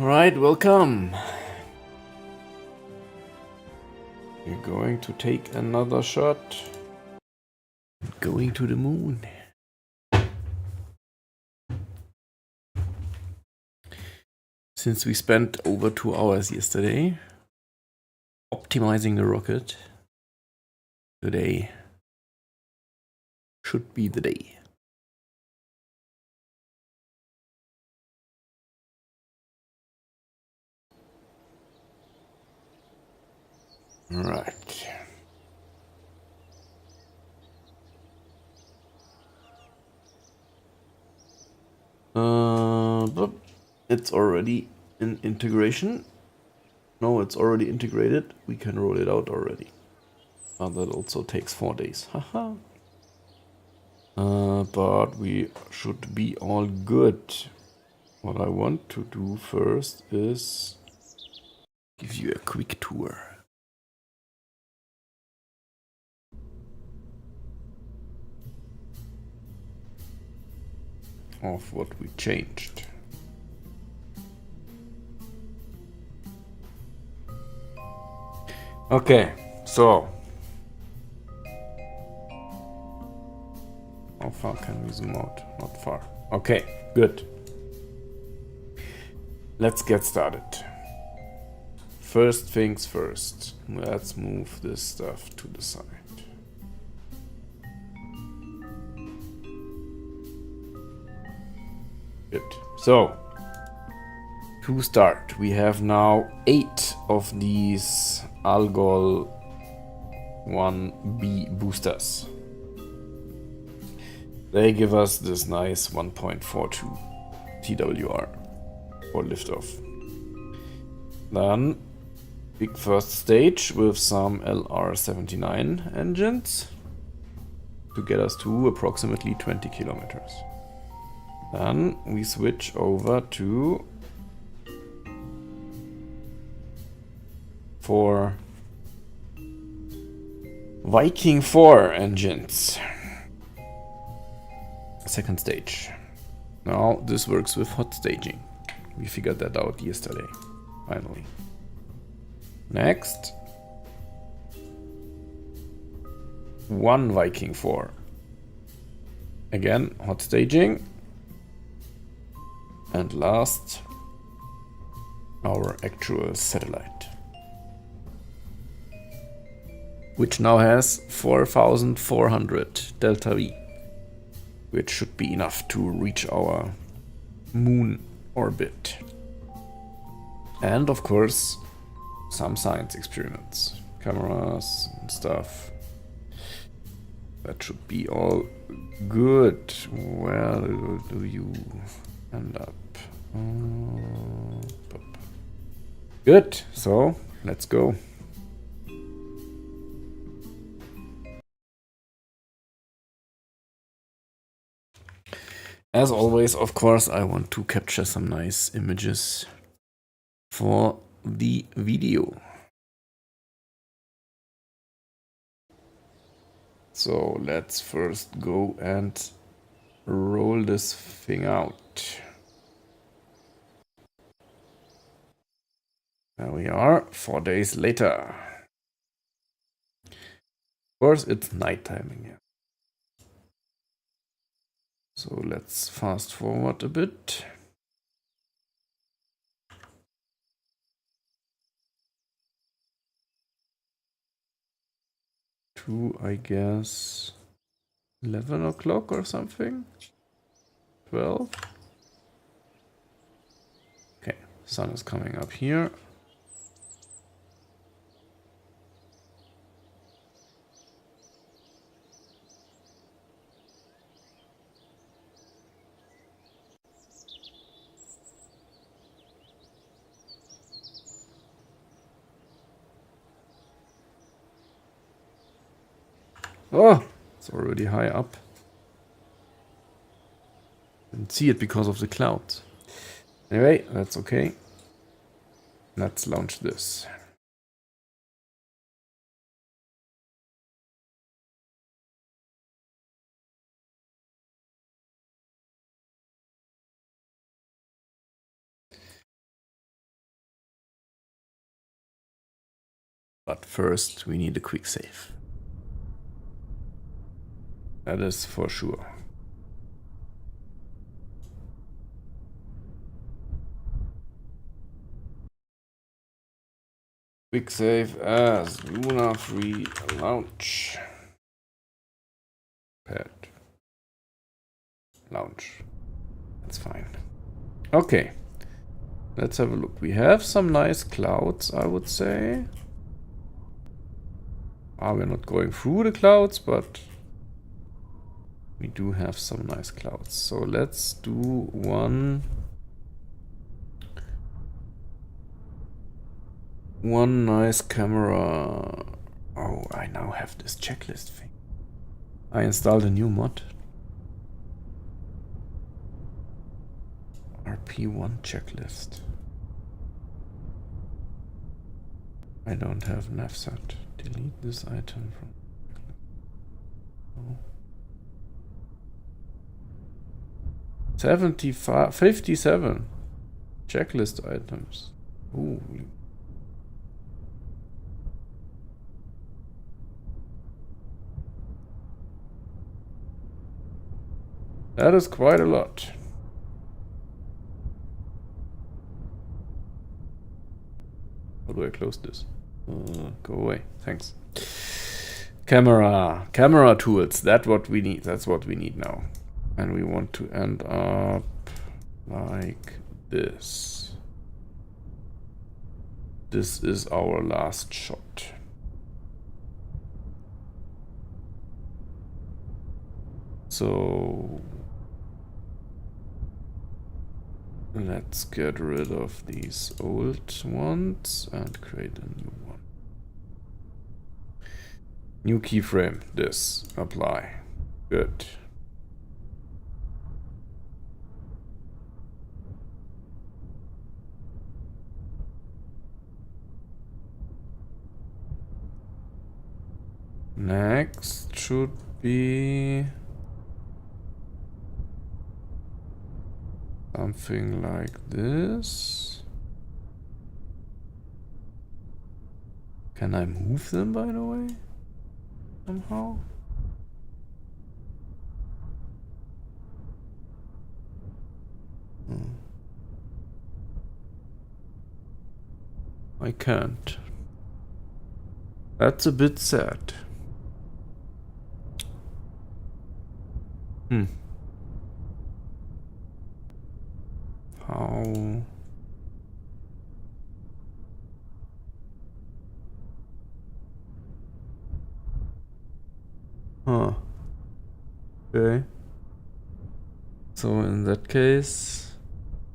Alright, welcome. We're going to take another shot. Going to the moon. Since we spent over 2 hours yesterday optimizing the rocket, today should be the day. Right. But it's already in integration. No, it's already integrated. We can roll it out already. That also takes 4 days. Haha. But we should be all good. What I want to do first is give you a quick tour. Of what we changed. Okay, so how far can we zoom out? Not far. Okay, good. Let's get started. First things first. Let's move this stuff to the side. Good. So, to start, we have now 8 of these Algol 1B boosters. They give us this nice 1.42 TWR for liftoff. Then, big first stage with some LR79 engines to get us to approximately 20 kilometers. Then we switch over to 4 Viking 4 engines. Second stage. Now this works with hot staging. We figured that out yesterday, finally. Next, 1 Viking 4. Again, hot staging. And last, our actual satellite, which now has 4,400 delta V, which should be enough to reach our moon orbit. And of course, some science experiments, cameras and stuff. That should be all good. Where do you end up? Good, so let's go. As always, of course, I want to capture some nice images for the video. So let's first go and roll this thing out. There we are, 4 days later. Of course, it's nighttime again. So let's fast forward a bit. To, I guess, 11 o'clock or something? 12? Okay, sun is coming up here. Oh, it's already high up. Didn't see it because of the clouds. Anyway, that's okay. Let's launch this. But first we need a quick save. That is for sure. Quick save as Luna free launch. Pad. Launch. That's fine. Okay. Let's have a look. We have some nice clouds, I would say. We're not going through the clouds, but we do have some nice clouds. So let's do one nice camera. Oh, I now have this checklist thing. I installed a new mod. RP1 checklist. I don't have navsat. Delete this item from... Oh. 57 checklist items. Ooh. That is quite a lot. How do I close this? Go away. Thanks. Camera tools. That's what we need. That's what we need now. And we want to end up like this. This is our last shot. So let's get rid of these old ones and create a new one. New keyframe. This. Apply. Good. Next should be something like this. Can I move them, by the way? Somehow? I can't. That's a bit sad. How? Huh. Okay. So in that case,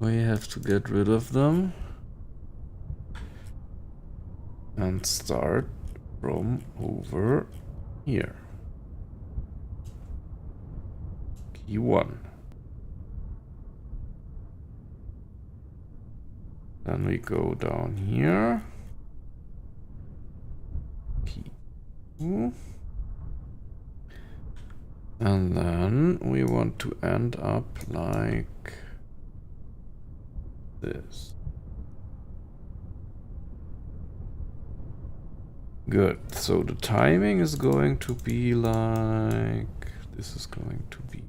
we have to get rid of them and start from over here. Key 1. Then we go down here. Key 2. And then we want to end up like this. Good. So the timing is going to be like... This is going to be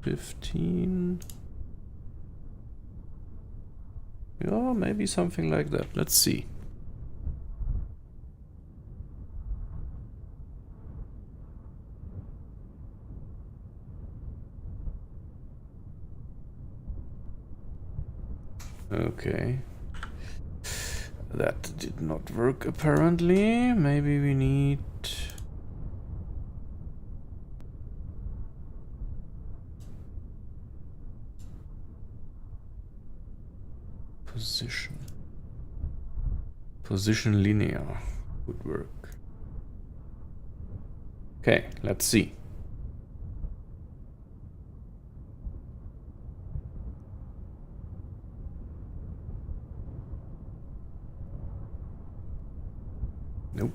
15. Yeah, maybe something like that. Let's see. Okay. That did not work apparently. Maybe we need... Position. Position linear would work. Okay, let's see. Nope.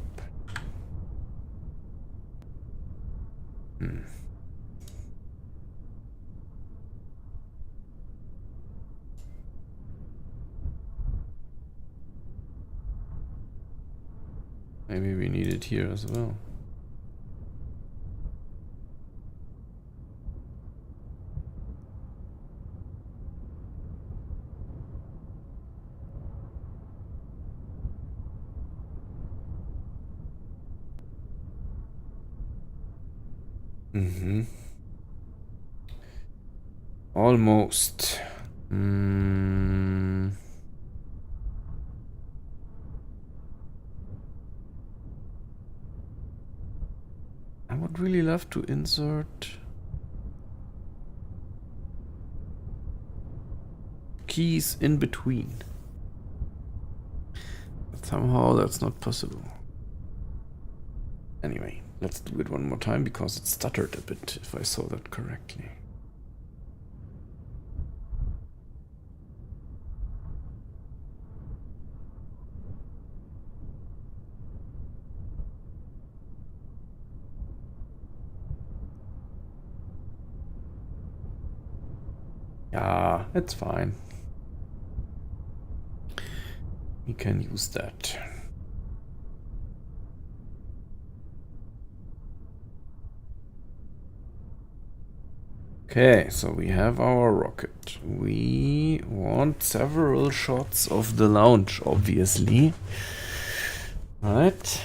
maybe we need it here as well. Mm-hmm. Almost. I would really love to insert keys in between. But somehow that's not possible. Anyway, let's do it one more time because it stuttered a bit, if I saw that correctly. Yeah, it's fine. We can use that. Okay, so we have our rocket. We want several shots of the launch, obviously. Right.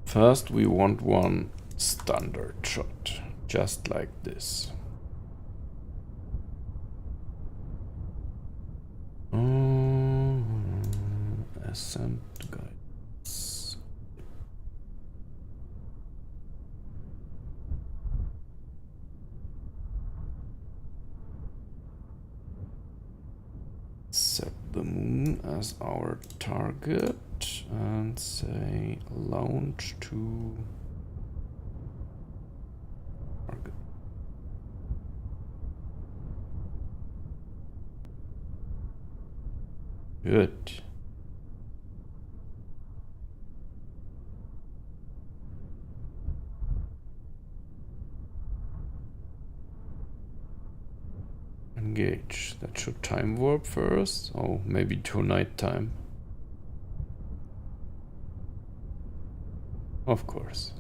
First, we want one standard shot, just like this. Ascent guidance. Set the moon as our target and say launch to target. Good. Engage. That should time warp first. Oh, maybe to night time. Of course.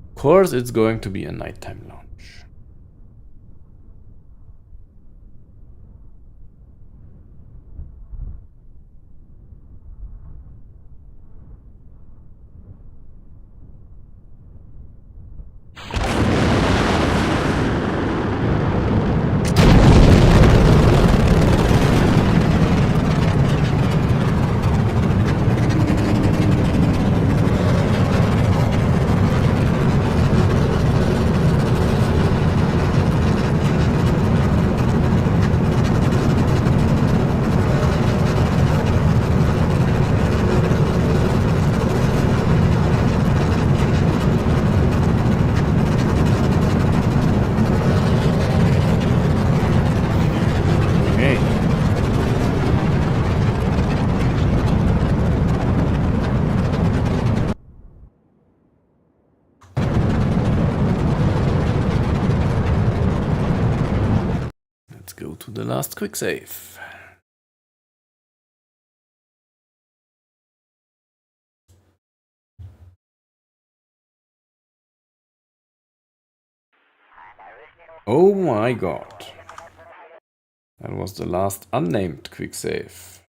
Of course, it's going to be a nighttime launch. The last quick save. Oh my god. That was the last unnamed quick save.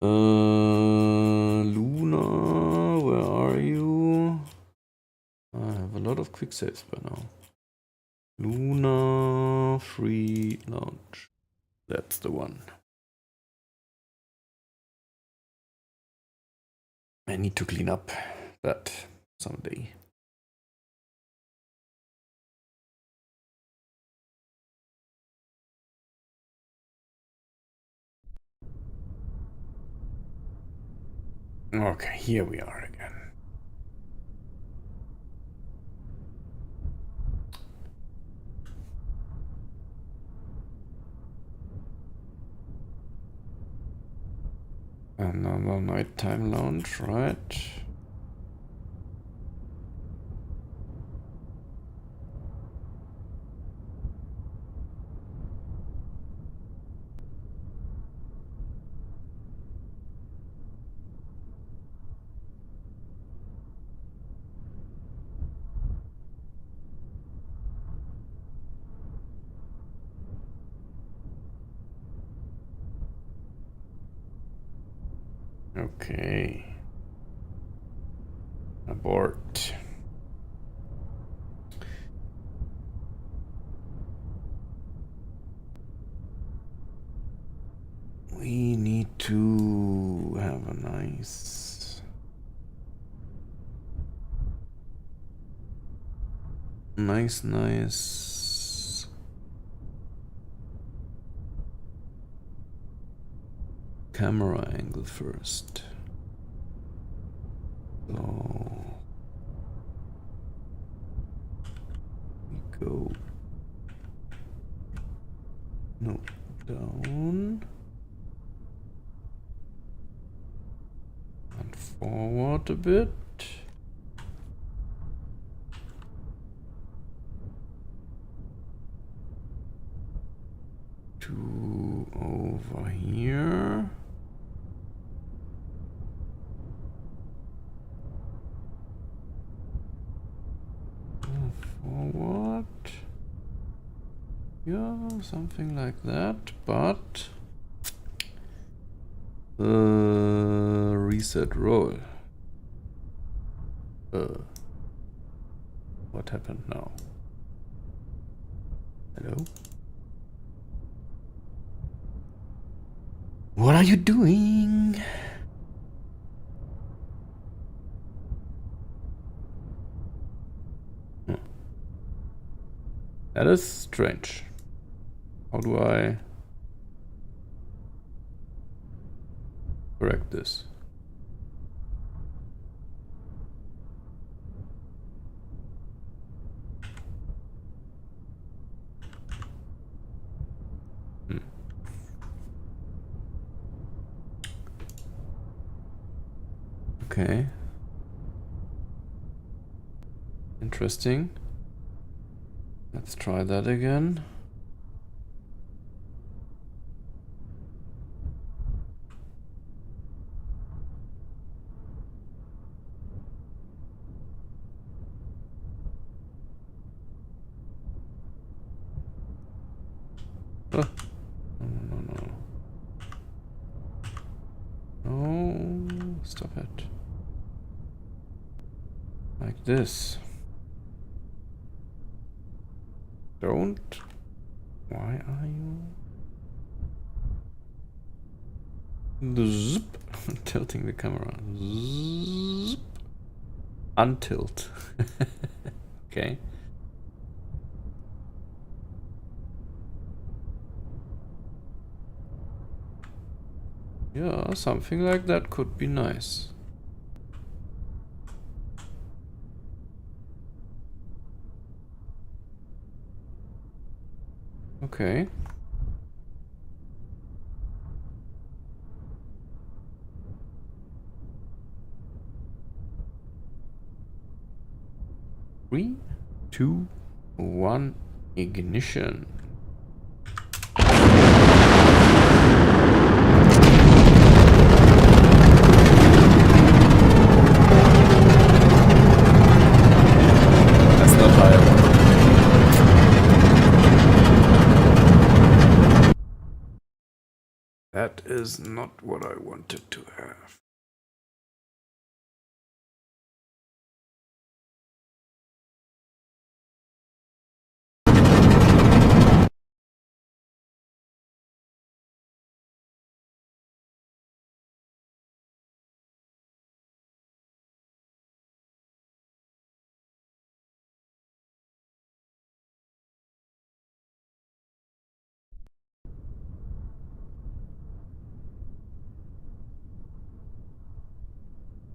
Luna, where are you? I have a lot of quick saves by now. Luna, free launch. That's the one. I need to clean up that someday. Okay, here we are again. Another nighttime launch, right? Okay. Abort. We need to have a nice camera angle first. So we go down and forward a bit. To over here. Forward. Yeah, something like that, but reset roll. What happened now? Hello? What are you doing? That is strange. How do I correct this? Okay. Interesting. Let's try that again. Oh. No, stop it. Like this. Don't. Why are you? Zip. Tilting the camera. Zip. Untilt. Okay. Yeah, something like that could be nice. Okay. Three, two, one, ignition. That's not high. That is not what I wanted to have.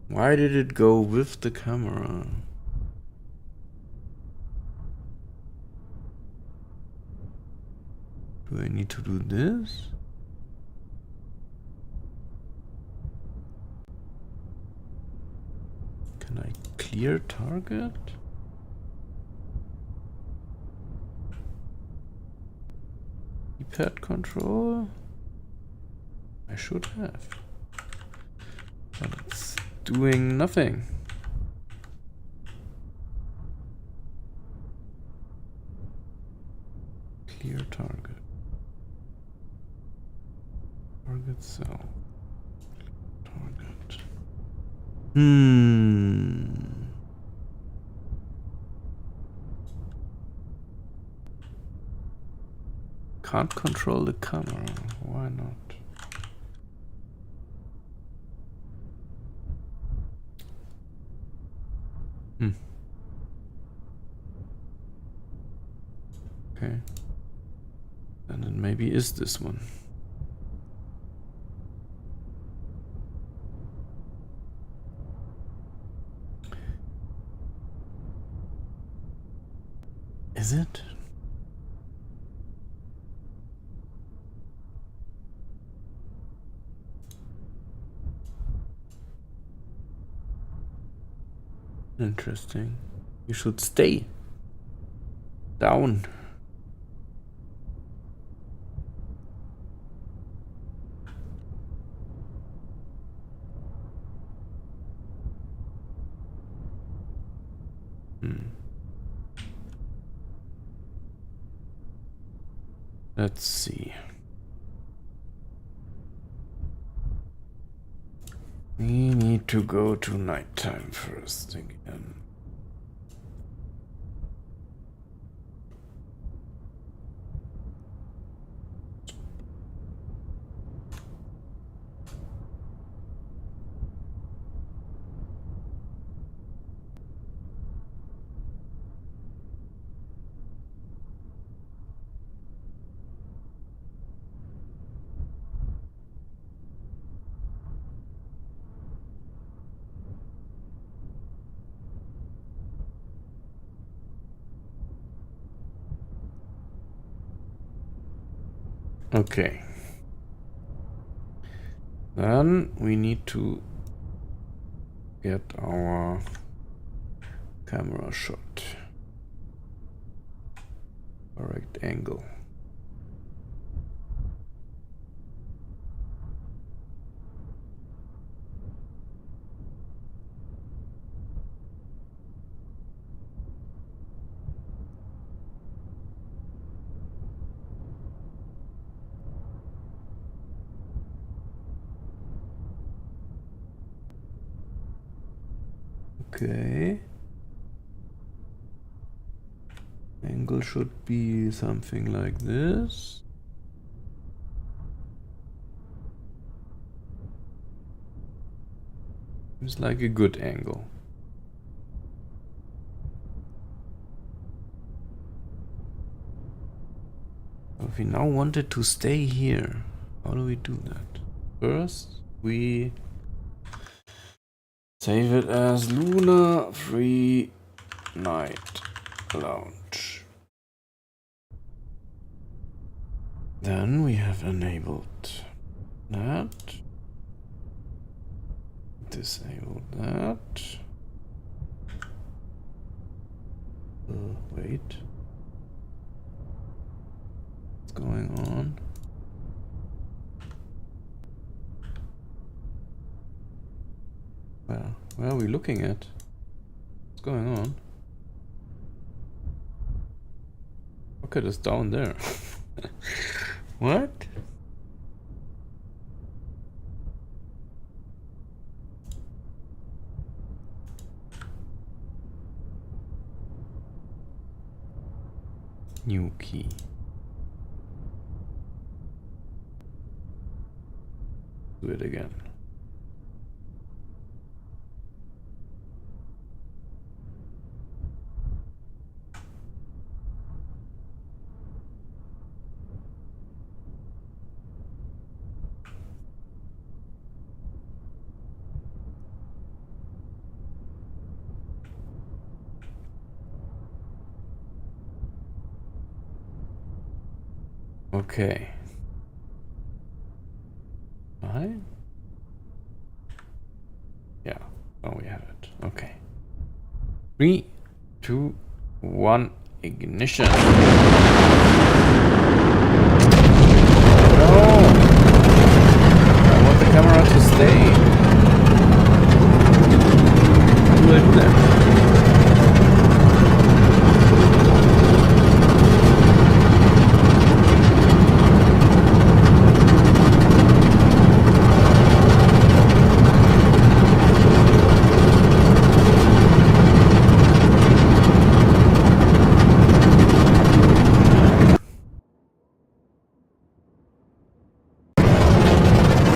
Why did it go with the camera? Do I need to do this? Can I clear target? Keypad control? I should have. But it's doing nothing. Clear target. Target cell. Target. Can't control the camera. Why not? Okay. And then maybe is this one. Is it? Interesting. You should stay down. Let's see. We need to go to nighttime first again. Okay. Then we need to get our camera shot. Correct angle. Okay. Angle should be something like this. Seems like a good angle. If we now wanted to stay here, how do we do that? First, we save it as Luna Free Night Lounge. Then we have enabled that. Disable that. Wait. What's going on? Where are we looking at? What's going on? Rocket is down there. What? New key. Do it again. Okay. Right? Yeah. Oh, we have it. Okay. 3, 2, 1, ignition. No! I want the camera to stay. How do I do that?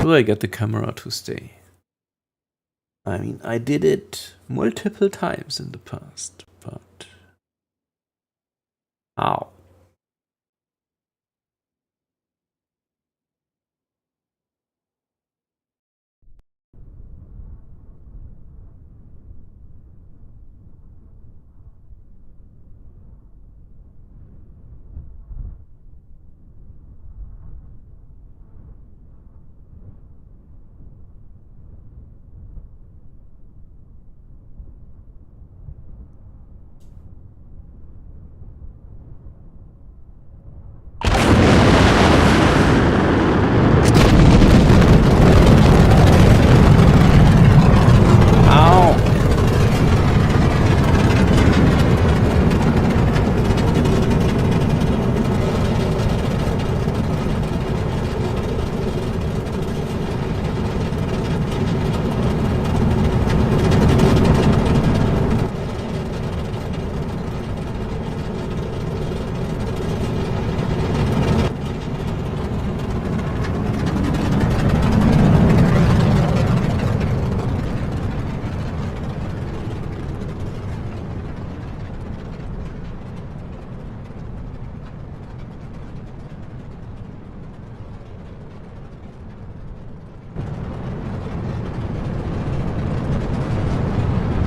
do I get the camera to stay? I mean, I did it multiple times in the past, but how?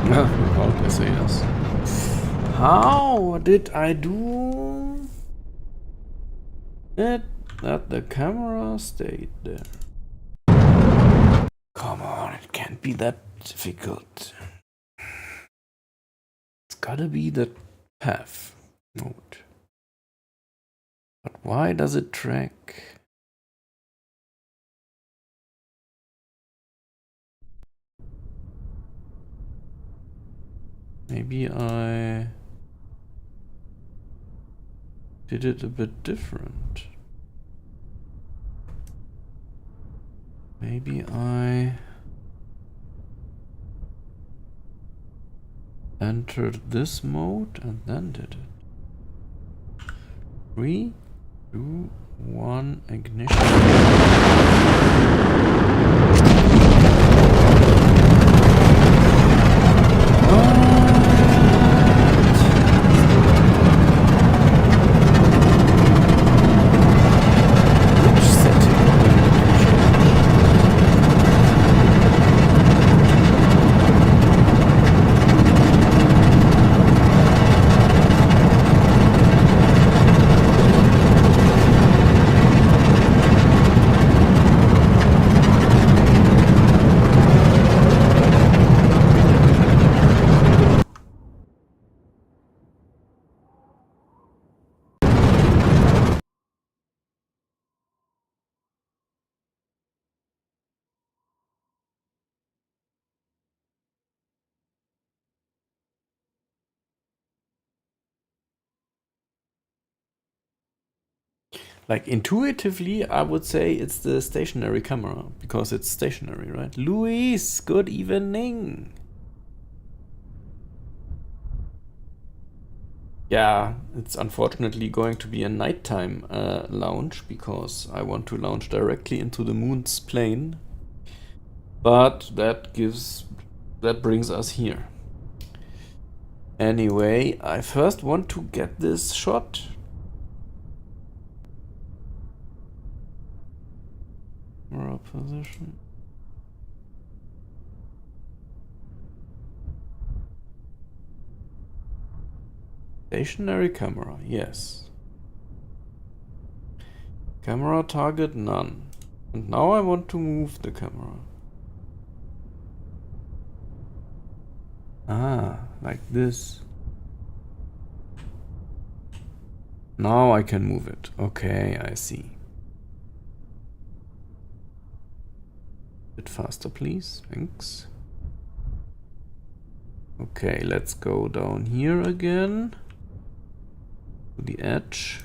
Without SAS. How did I do it that the camera stayed there? Come on, it can't be that difficult. It's gotta be the path mode. But why does it track? Maybe I did it a bit different. Maybe I entered this mode and then did it. 3, 2, 1, ignition. Like intuitively, I would say it's the stationary camera because it's stationary, right? Luis, good evening. Yeah, it's unfortunately going to be a nighttime launch because I want to launch directly into the moon's plane. But that brings us here. Anyway, I first want to get this shot. Camera position. Stationary camera, yes. Camera target, none. And now I want to move the camera. Ah, like this. Now I can move it. Okay, I see. Bit faster, please. Thanks. Okay, let's go down here again. To the edge.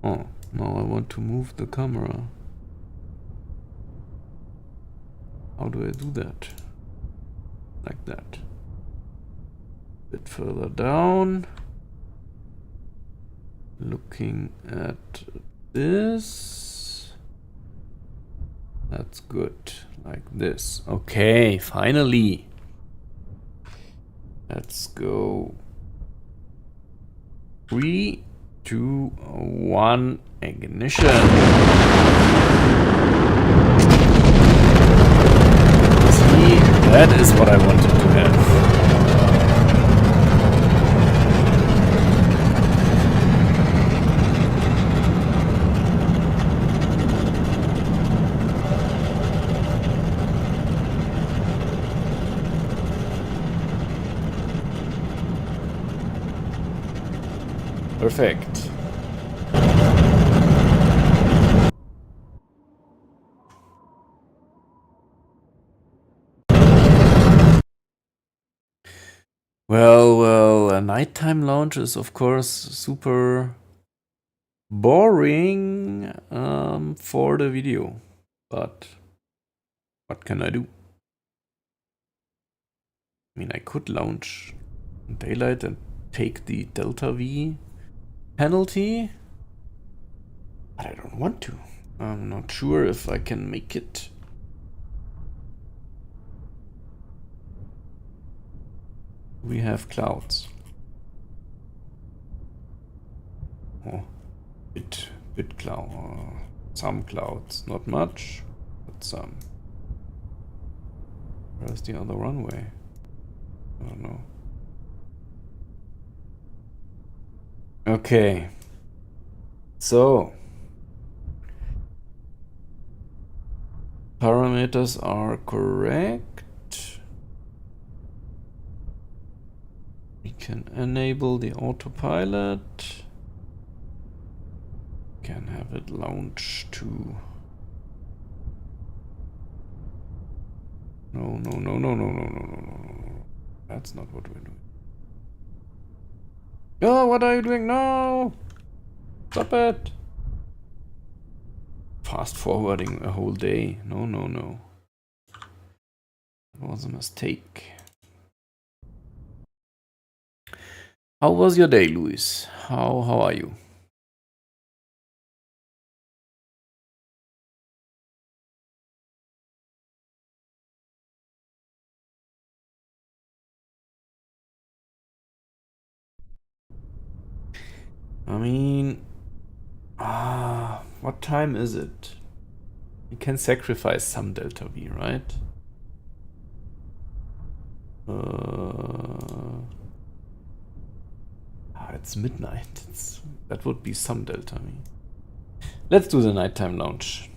Oh, now I want to move the camera. How do I do that? Like that. Bit further down. Looking at this. That's good. Like this. Okay, finally. Let's go. 3, 2, 1, ignition. See, that is what I wanted to have. Perfect. Well, a nighttime launch is of course super boring for the video, but what can I do? I mean, I could launch in daylight and take the Delta V penalty, but I don't want to. I'm not sure if I can make it. We have clouds. Oh, bit cloud. Some clouds, not much, but some. Where's the other runway? I don't know. Okay. So parameters are correct. We can enable the autopilot. Can have it launch to. No. That's not what we're doing. Oh, what are you doing? No! Stop it! Fast forwarding a whole day. No. That was a mistake. How was your day, Luis? How are you? I mean, what time is it? You can sacrifice some Delta V, right? It's midnight. That would be some Delta V. Let's do the nighttime launch.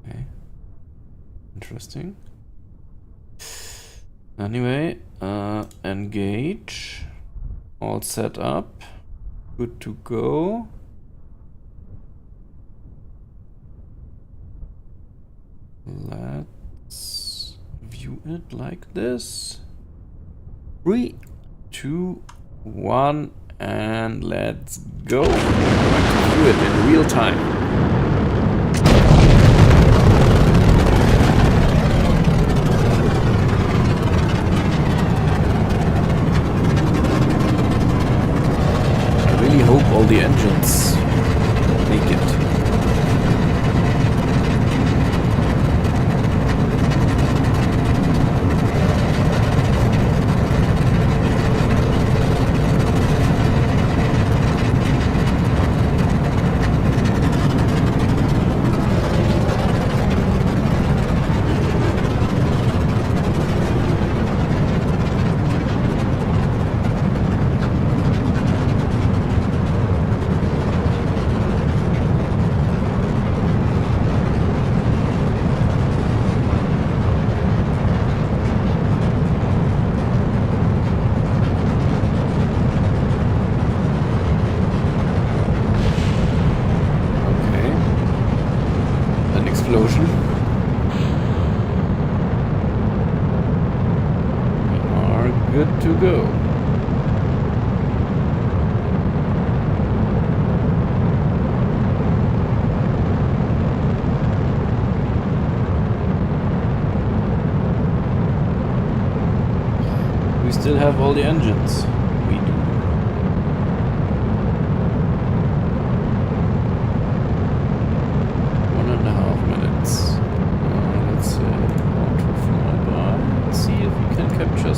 Okay. Interesting. Anyway, engage. All set up. Good to go. Let's view it like this. 3, 2, 1, and let's go. I'm going to view it in real time. Hope all the engines make it. Explosion. We are good to go. We still have all the engines. We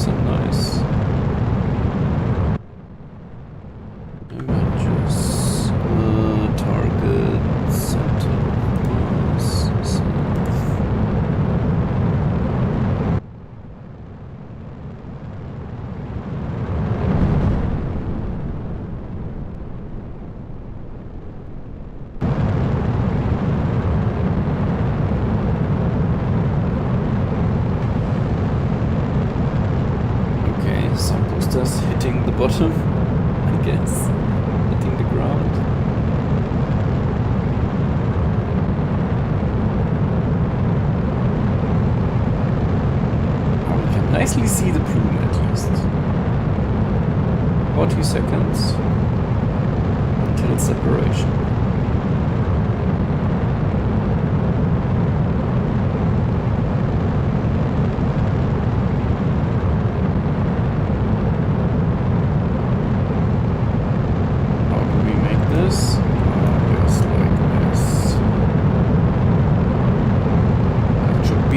100% nice. Images. Target. Center. Mass. Some boosters hitting the bottom, I guess. Hitting the ground. Oh, we can nicely see the plume at least. 40 seconds until separation.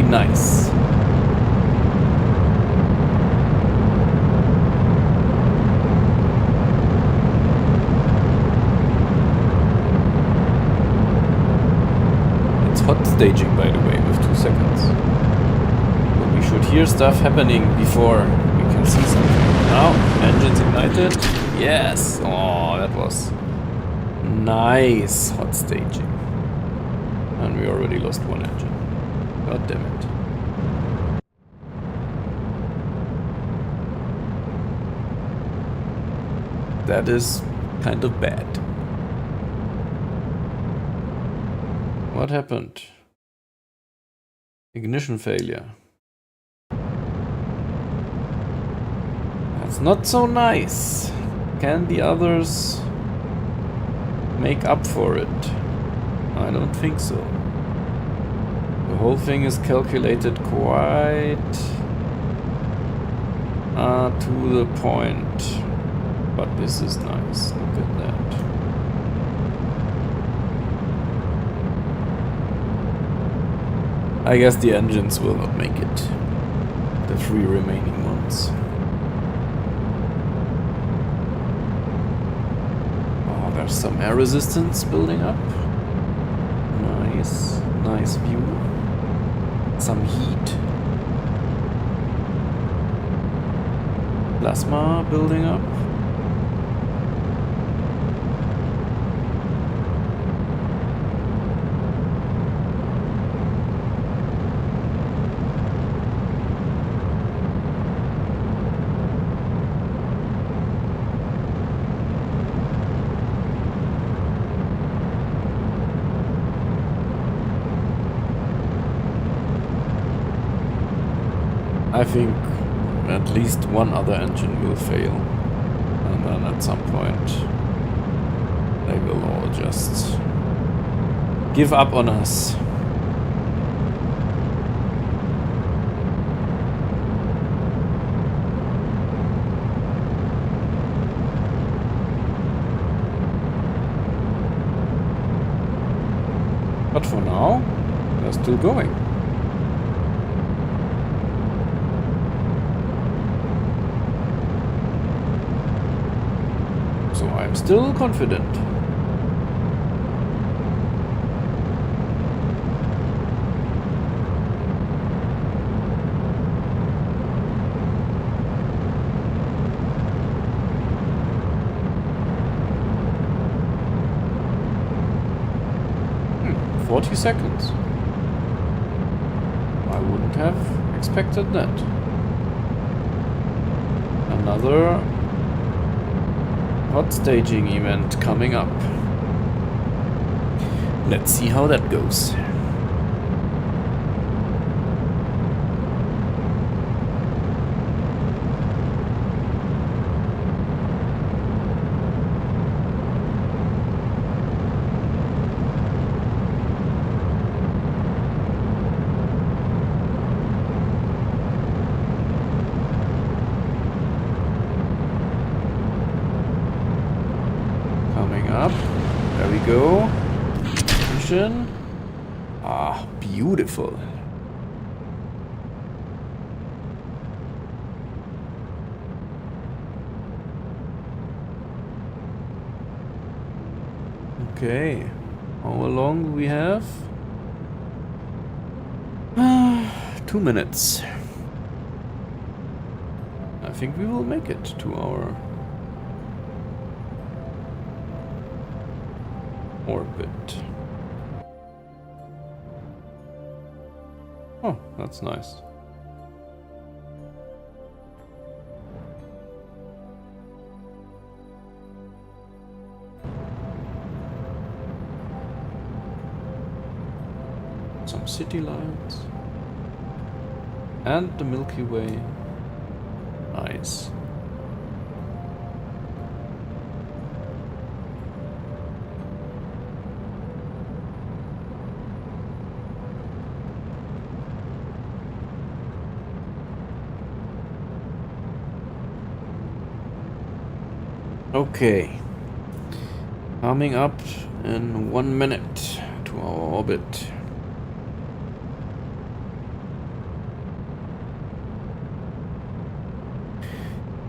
Nice. It's hot staging, by the way, with 2 seconds. But we should hear stuff happening before we can see something. Now, engines ignited. Yes! Oh, that was nice hot staging. And we already lost one engine. God damn it. That is kind of bad. What happened? Ignition failure. That's not so nice. Can the others make up for it? I don't think so. The whole thing is calculated quite to the point. But this is nice. Look at that. I guess the engines will not make it. The 3 remaining ones. Oh, there's some air resistance building up. Nice. Nice view. Some heat. Plasma building up. I think at least one other engine will fail, and then at some point they will all just give up on us. But for now, they're still going. So I'm still confident. Hmm, 40 seconds. I wouldn't have expected that. Another hot staging event coming up. Let's see how that goes. Up. There we go. Mission. Ah, beautiful. Okay. How long do we have? 2 minutes. I think we will make it to our orbit. Oh, that's nice. Some city lights. And the Milky Way. Nice. Okay. Coming up in 1 minute to our orbit.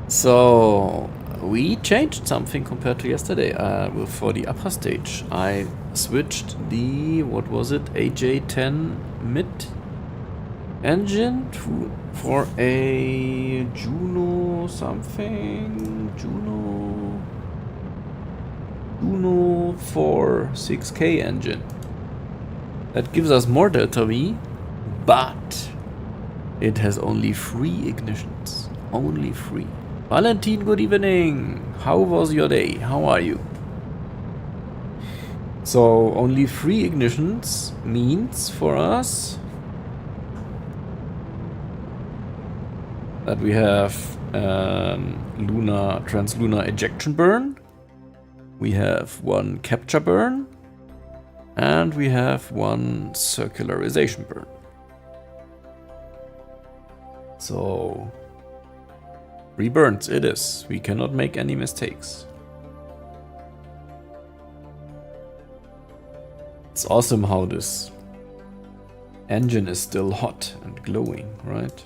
So we changed something compared to yesterday. For the upper stage, I switched the, what was it, AJ10 mid engine for a Juno something, Juno 4 6K engine. That gives us more delta V, but it has only 3 ignitions. Only 3. Valentin, good evening. How was your day? How are you? So only 3 ignitions means for us that we have translunar ejection burn, we have 1 capture burn, and we have 1 circularization burn. So 3 burns it is. We cannot make any mistakes. It's awesome how this engine is still hot and glowing, right?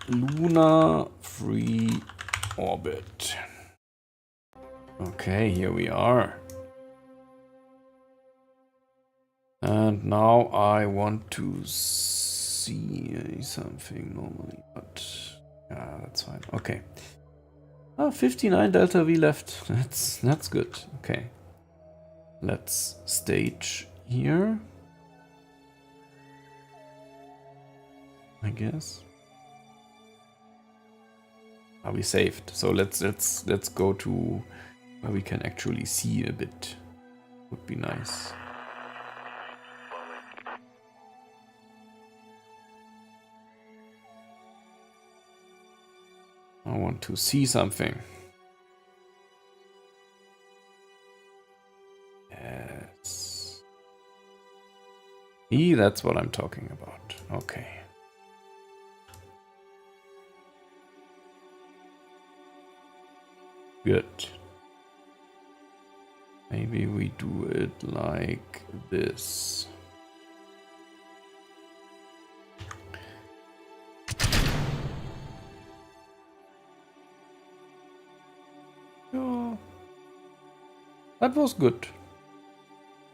Luna free orbit. Okay, here we are. And now I want to see something normally, but yeah, that's fine. Okay. 59 delta V left. That's good. Okay. Let's stage here, I guess. Are we saved? So let's go to where we can actually see a bit. Would be nice. I want to see something. Yes. That's what I'm talking about. Okay. Good. Maybe we do it like this. Yeah. That was good.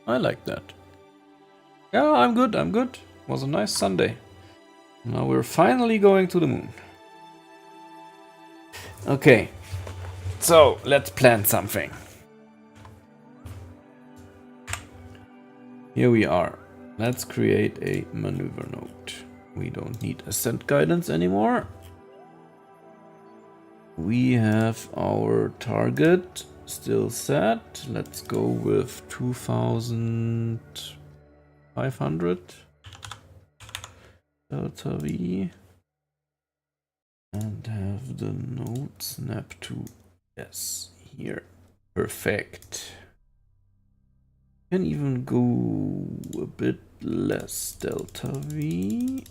I like that. Yeah, I'm good. It was a nice Sunday. Now we're finally going to the moon. Okay. So, let's plan something. Here we are. Let's create a maneuver node. We don't need ascent guidance anymore. We have our target still set. Let's go with 2500 delta V and have the node snap to yes here. Perfect. Can even go a bit less delta V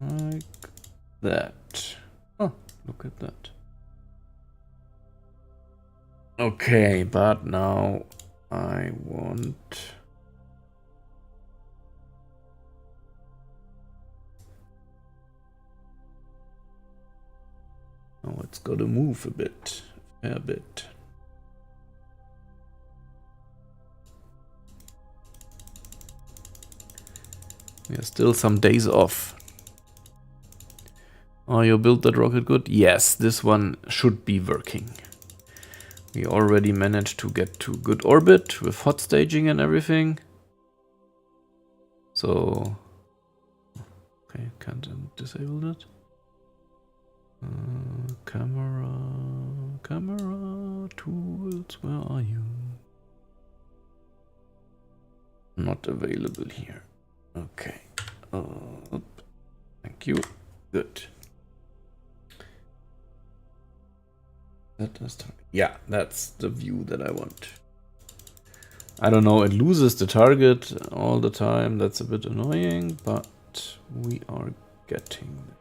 like that. Oh, look at that. Okay, but now I want it's gotta move a bit, a bit. We are still some days off. Oh, you built that rocket good? Yes, this one should be working. We already managed to get to good orbit with hot staging and everything. So, okay, can't disable that. Camera tools, where are you? Not available here. Okay. Thank you. Good. Yeah, that's the view that I want. I don't know, it loses the target all the time. That's a bit annoying, but we are getting there.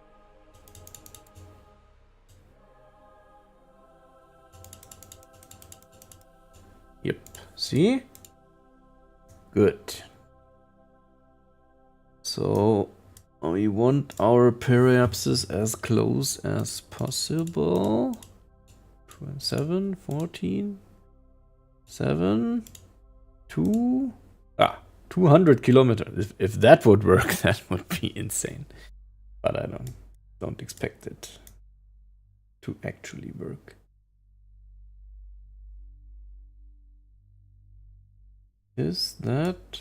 Yep, see? Good. So we want our periapsis as close as possible. 7, 14, 7, 2, 200 kilometers. If that would work, that would be insane. But I don't expect it to actually work. Is that...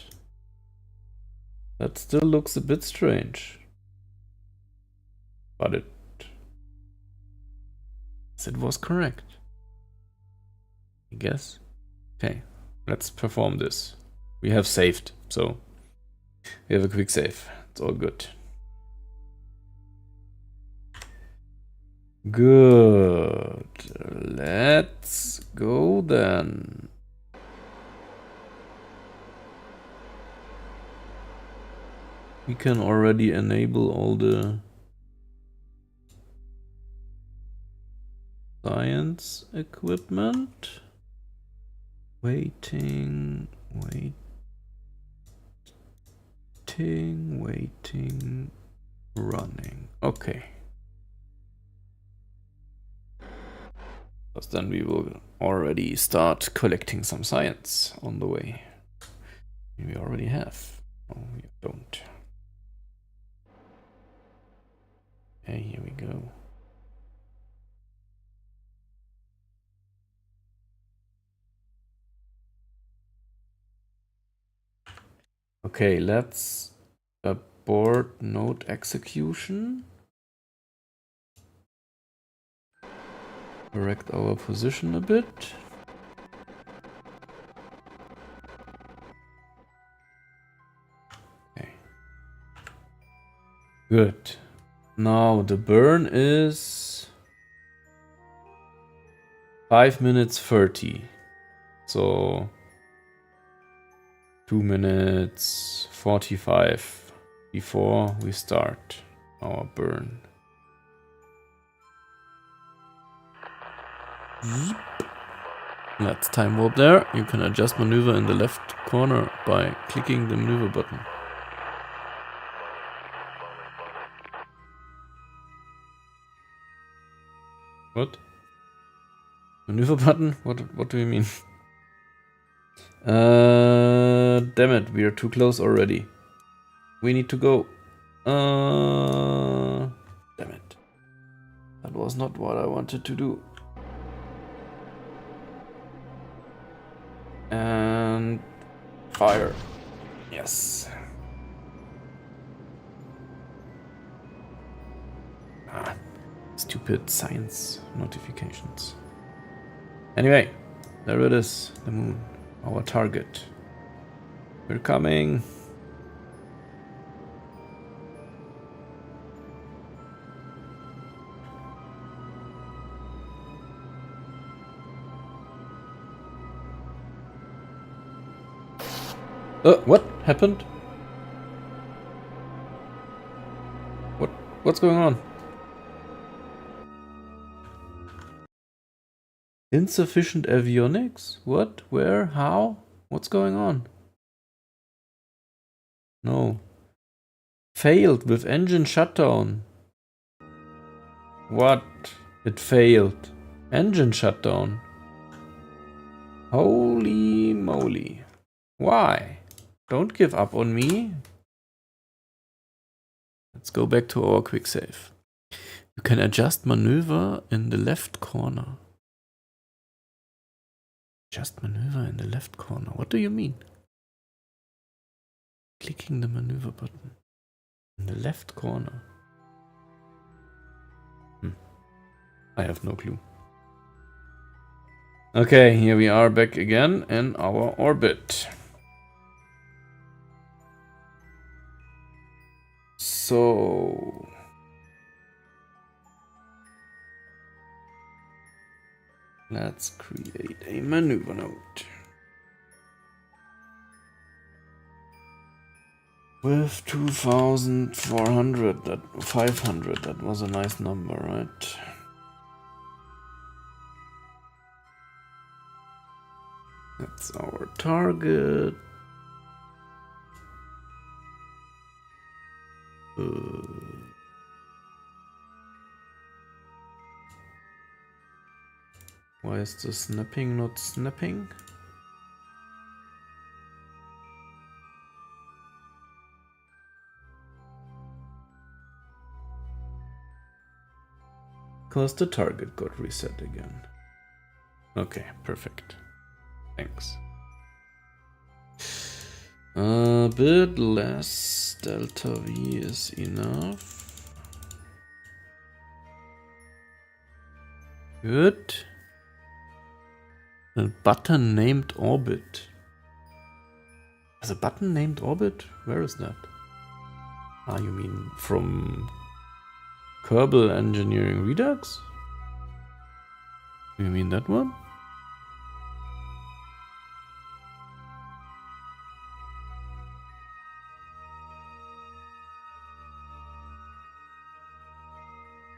That still looks a bit strange. But it was correct. I guess. Okay, let's perform this. We have saved, so we have a quick save. It's all good. Good. Let's go then. We can already enable all the science equipment. Waiting, running. Okay. Because then we will already start collecting some science on the way. We already have. Oh, we don't. Okay, here we go. Okay, let's abort node execution. Correct our position a bit. Okay. Good. Now the burn is 5 minutes 30. So 2 minutes 45 before we start our burn. Let's time warp there. You can adjust maneuver in the left corner by clicking the maneuver button. What? Maneuver button? What do you mean? Damn it, we are too close already. We need to go. Damn it. That was not what I wanted to do. And fire. Yes. Stupid science notifications. Anyway, there it is, the moon, our target. We're coming. What happened? What's going on? Insufficient avionics? What? Where? How? What's going on? No. Failed with engine shutdown. What? It failed. Engine shutdown. Holy moly. Why? Don't give up on me. Let's go back to our quick save. You can adjust maneuver in the left corner. Adjust maneuver in the left corner. What do you mean? Clicking the maneuver button in the left corner. I have no clue. Okay, here we are back again in our orbit. So let's create a maneuver node. With 2,400, 500, that was a nice number, right? That's our target. Why is the snapping not snapping? Because the target got reset again. Okay, perfect. Thanks. A bit less delta V is enough. Good. A button named Orbit. Has a button named Orbit? Where is that? Ah, you mean from Kerbal Engineering Redux? You mean that one?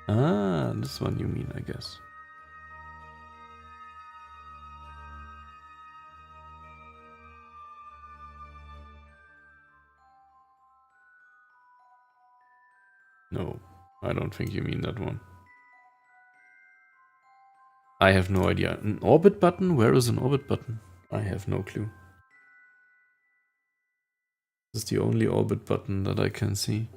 Ah, this one you mean, I guess. No, I don't think you mean that one. I have no idea. An orbit button? Where is an orbit button? I have no clue. This is the only orbit button that I can see.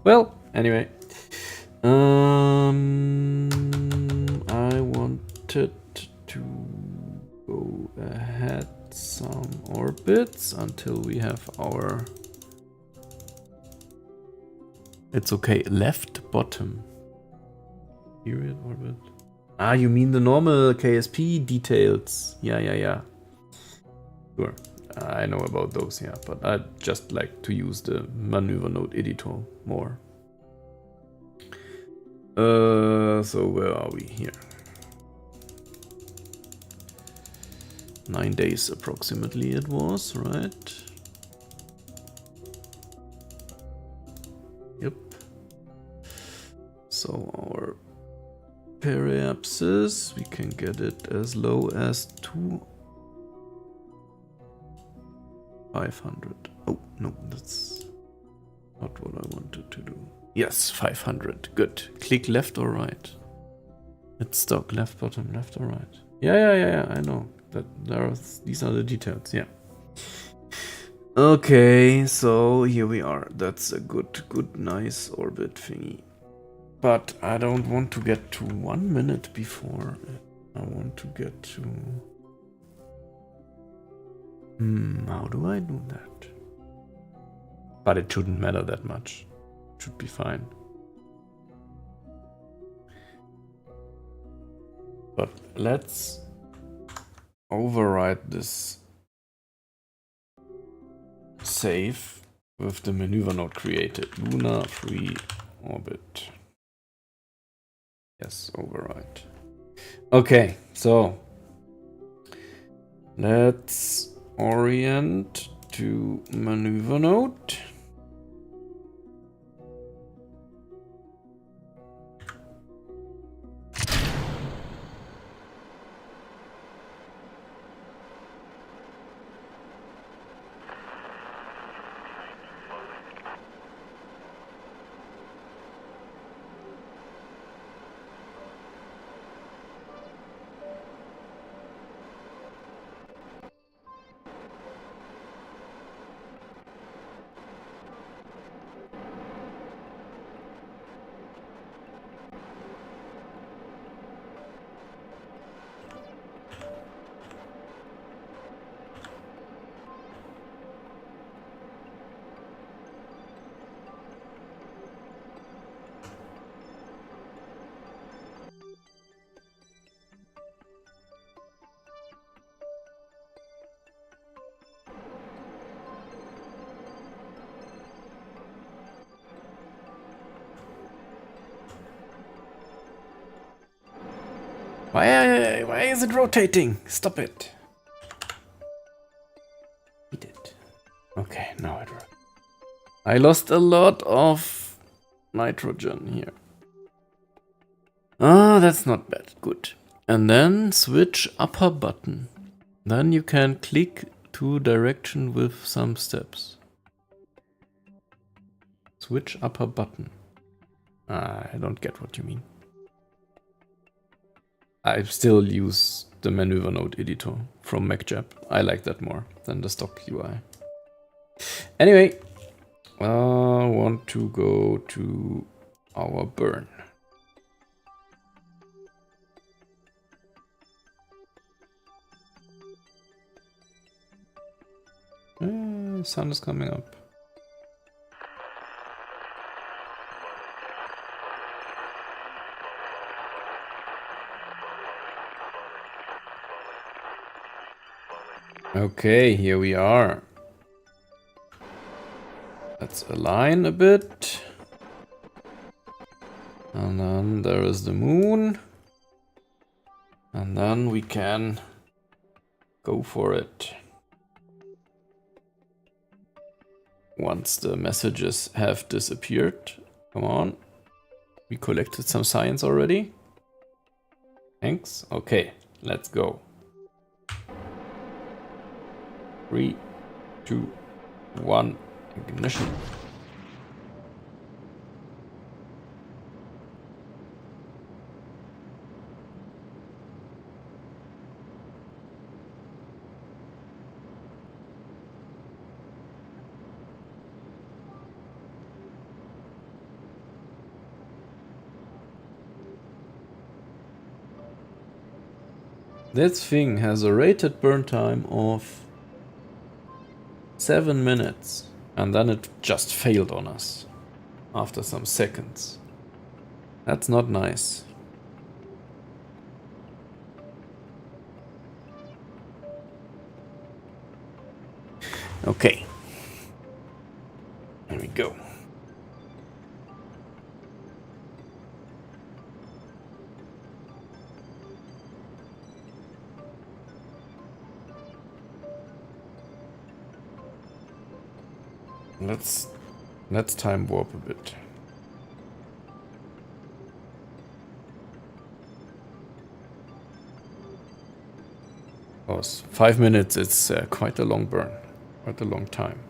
Well, anyway. I wanted to go ahead some orbits until we have our... It's okay, left bottom. Period orbit. Ah, you mean the normal KSP details. Yeah. Sure. I know about those, yeah, but I just like to use the maneuver node editor more. So where are we here? 9 days approximately it was, right? Yep. So our periapsis, we can get it as low as 500. Oh, no, that's not what I wanted to do. Yes, 500. Good. Click left or right. It's stock, left bottom, left or right. Yeah, I know. That these are the details, yeah. Okay, so here we are. That's a good, nice orbit thingy. But I don't want to get to 1 minute before it. I want to get to... how do I do that? But it shouldn't matter that much. It should be fine. But let's override this save with the maneuver node created. Lunar free orbit. Yes, override. Okay, so let's orient to maneuver node. Why is it rotating? Stop it. Eat it. Okay, now it works. I lost a lot of nitrogen here. Ah, that's not bad. Good. And then switch upper button. Then you can click to direction with some steps. Switch upper button. I don't get what you mean. I still use the maneuver node editor from MacJab. I like that more than the stock UI. Anyway, I want to go to our burn. Sun is coming up. Okay, here we are. Let's align a bit. And then there is the moon. And then we can go for it. Once the messages have disappeared. Come on. We collected some science already. Thanks. Okay, let's go. 3, 2, 1, ignition. This thing has a rated burn time of 7 minutes, and then it just failed on us after some seconds. That's not nice. Okay. Here we go. Let's time warp a bit. Because 5 minutes, it's quite a long burn, quite a long time.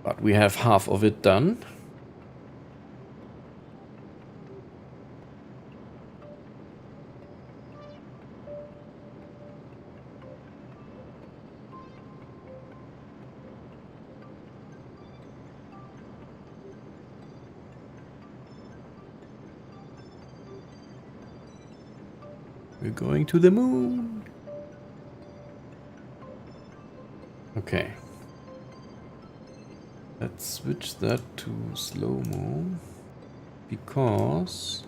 But we have half of it done. We're going to the moon. Okay. Let's switch that to slow-mo, because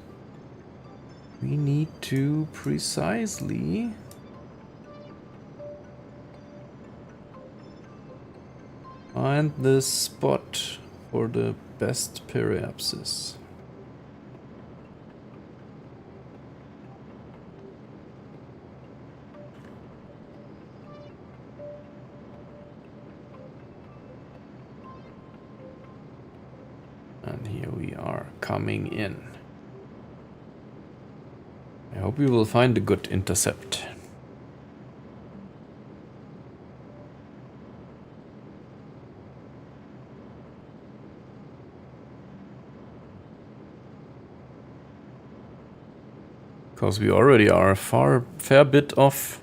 we need to precisely find the spot for the best periapsis. And here we are coming in. I hope we will find a good intercept. Because we already are a fair bit off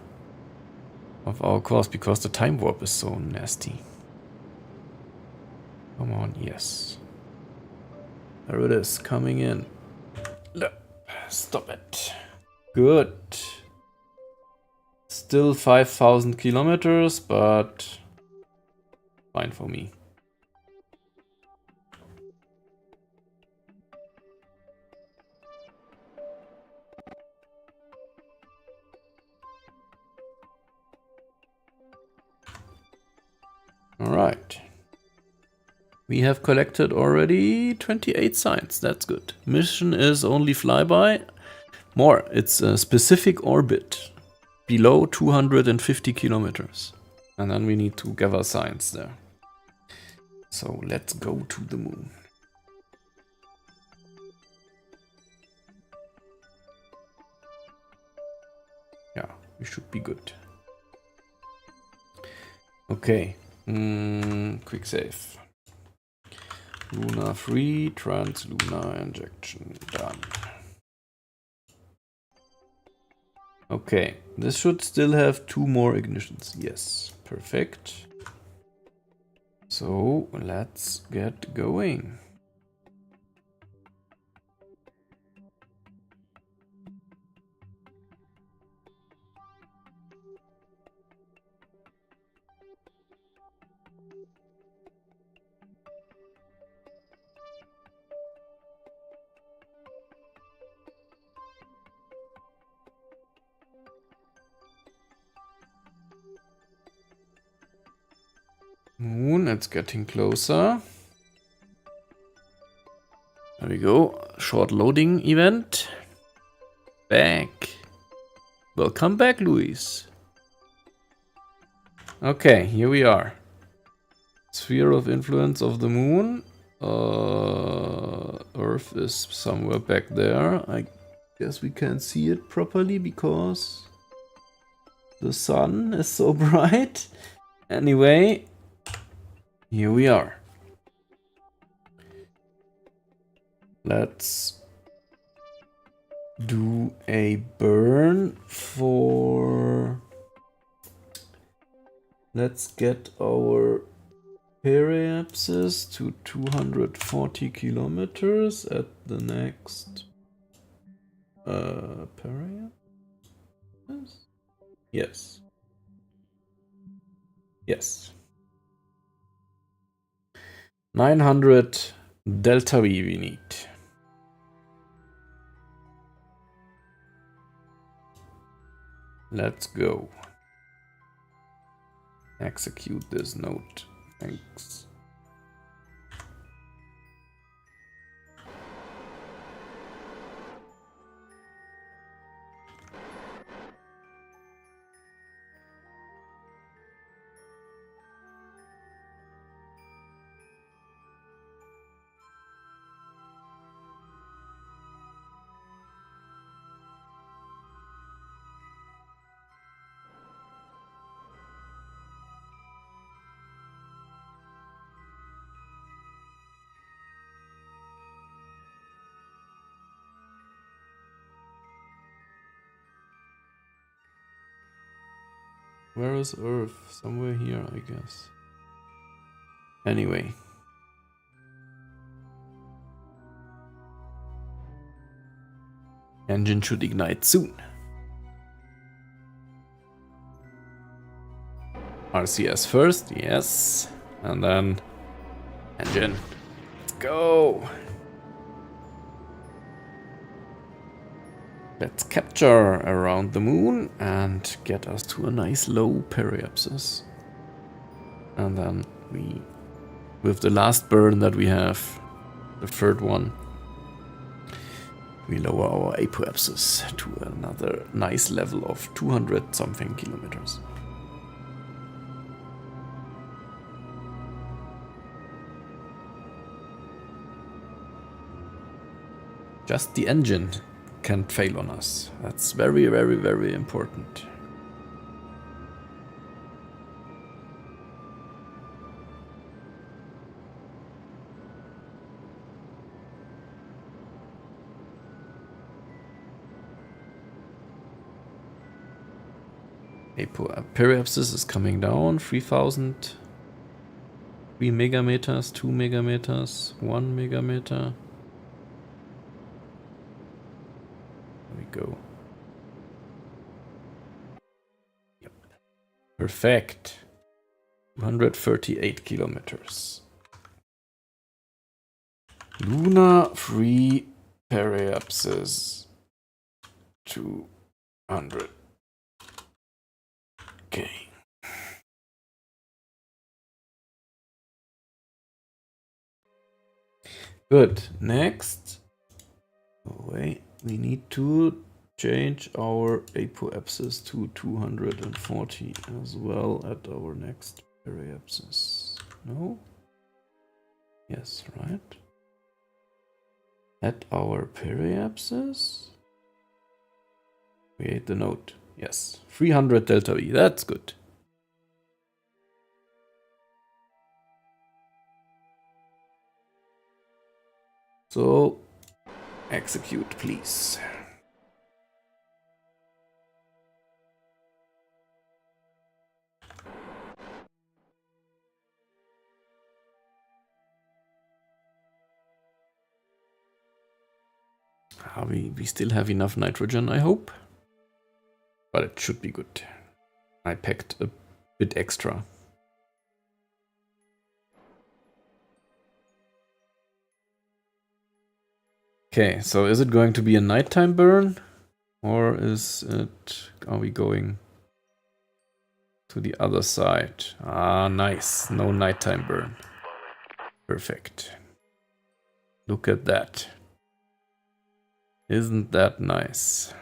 of our course because the time warp is so nasty. Come on, yes. There it is, coming in. Stop it. Good. Still 5,000 kilometers, but fine for me. Alright. We have collected already 28 signs. That's good. Mission is only flyby. More. It's a specific orbit. Below 250 kilometers. And then we need to gather signs there. So let's go to the moon. Yeah, we should be good. Okay. Quick save. Lunar free, trans-lunar injection, done. Okay, this should still have 2 more ignitions. Yes, perfect. So let's get going. Moon, it's getting closer. There we go. Short loading event. Back. Welcome back, Luis. Okay, here we are. Sphere of influence of the moon. Earth is somewhere back there. I guess we can't see it properly because the sun is so bright. Anyway, here we are. Let's do a burn for... Let's get our periapsis to 240 kilometers at the next... periapsis? Yes. Yes. 900 delta V we need. Let's go. Execute this note. Thanks. Where is Earth? Somewhere here, I guess. Anyway. Engine should ignite soon. RCS first, yes. And then engine. Let's go. Let's capture around the moon and get us to a nice low periapsis. And then we, with the last burn that we have, the third one, we lower our apoapsis to another nice level of 200 something kilometers. Just the engine can't fail on us. That's very, very, very important. Periapsis is coming down. 3000. 3 megameters, 2 megameters, 1 megameter. Go. Yep. Perfect. 238 kilometers. Lunar free periapsis 200. Okay. Good. Next. Oh, wait. We need to change our apoapsis to 240 as well at our next periapsis. No? Yes, right? At our periapsis? Create the node. Yes. 300 delta V. That's good. So, execute, please. We still have enough nitrogen, I hope. But it should be good. I packed a bit extra. Okay, so is it going to be a nighttime burn? Or are we going to the other side? Ah, nice. No nighttime burn. Perfect. Look at that. Isn't that nice?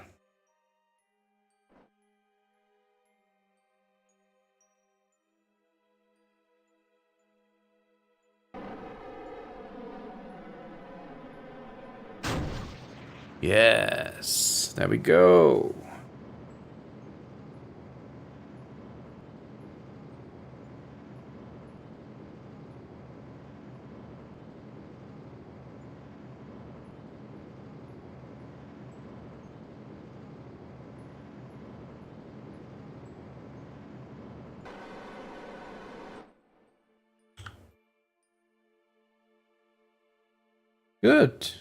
Yes, there we go. Good.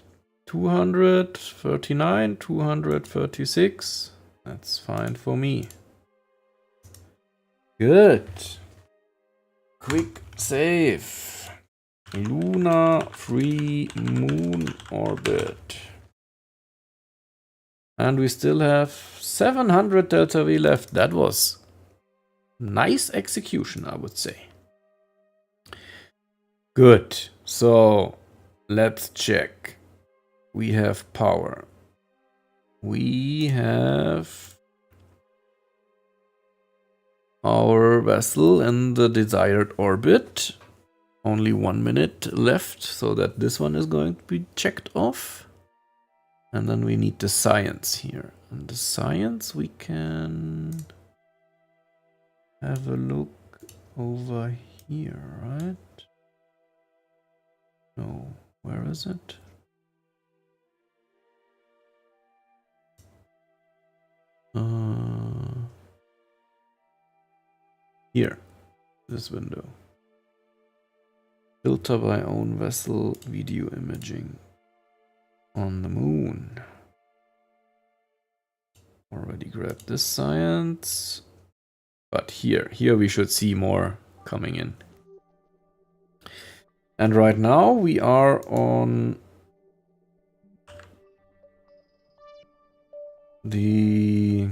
239, 236. That's fine for me. Good. Quick save. Lunar free moon orbit. And we still have 700 delta V left. That was nice execution, I would say. Good. So let's check. We have power. We have our vessel in the desired orbit. Only 1 minute left, so that this one is going to be checked off. And then we need the science here. And the science we can have a look over here, right? No, where is it? Here, this window. Filter by own vessel video imaging on the moon. Already grabbed this science. But here we should see more coming in. And right now we are on the...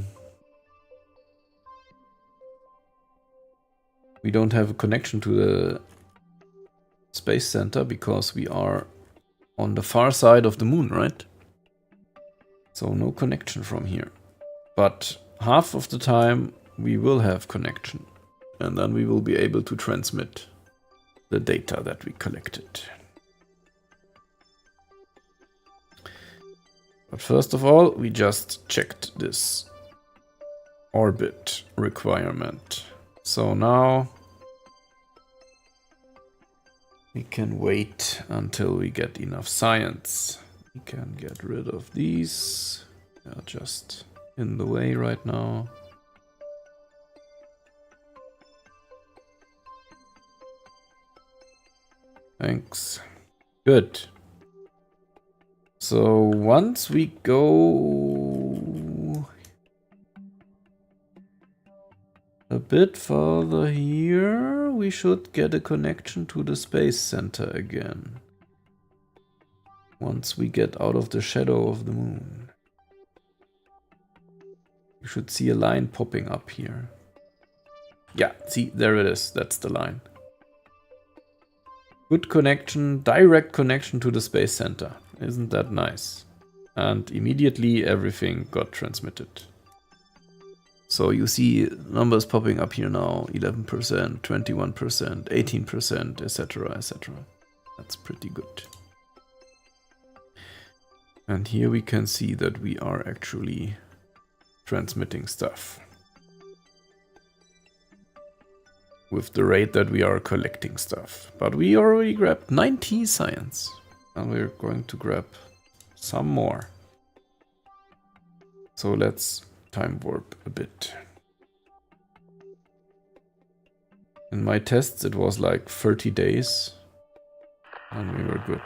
We don't have a connection to the space center because we are on the far side of the moon, right? So no connection from here. But half of the time we will have connection. And then we will be able to transmit the data that we collected. But first of all, we just checked this orbit requirement. So now we can wait until we get enough science. We can get rid of these. They're just in the way right now. Thanks. Good. So once we go a bit further here, we should get a connection to the space center again. Once we get out of the shadow of the moon. You should see a line popping up here. Yeah, see, there it is. That's the line. Good connection, direct connection to the space center. Isn't that nice? And immediately everything got transmitted. So you see numbers popping up here now, 11%, 21%, 18%, etc, etc. That's pretty good. And here we can see that we are actually transmitting stuff with the rate that we are collecting stuff. But we already grabbed 90 science, and we're going to grab some more. So let's time warp a bit. In my tests it was like 30 days and we were good.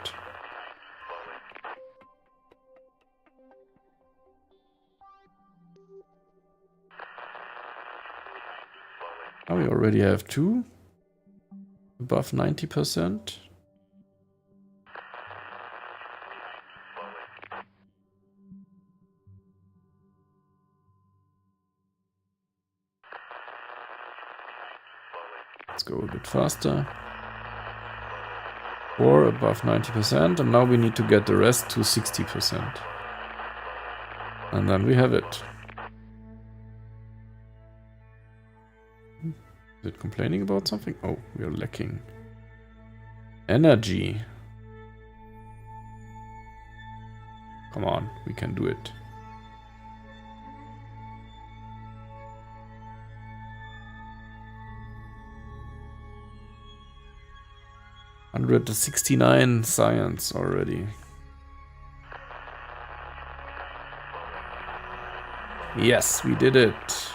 Now we already have 2 above 90%. Let's go a bit faster. 4 above 90%, and now we need to get the rest to 60%. And then we have it. Is it complaining about something? Oh, we are lacking energy. Come on, we can do it. $169 science already. Yes, we did it.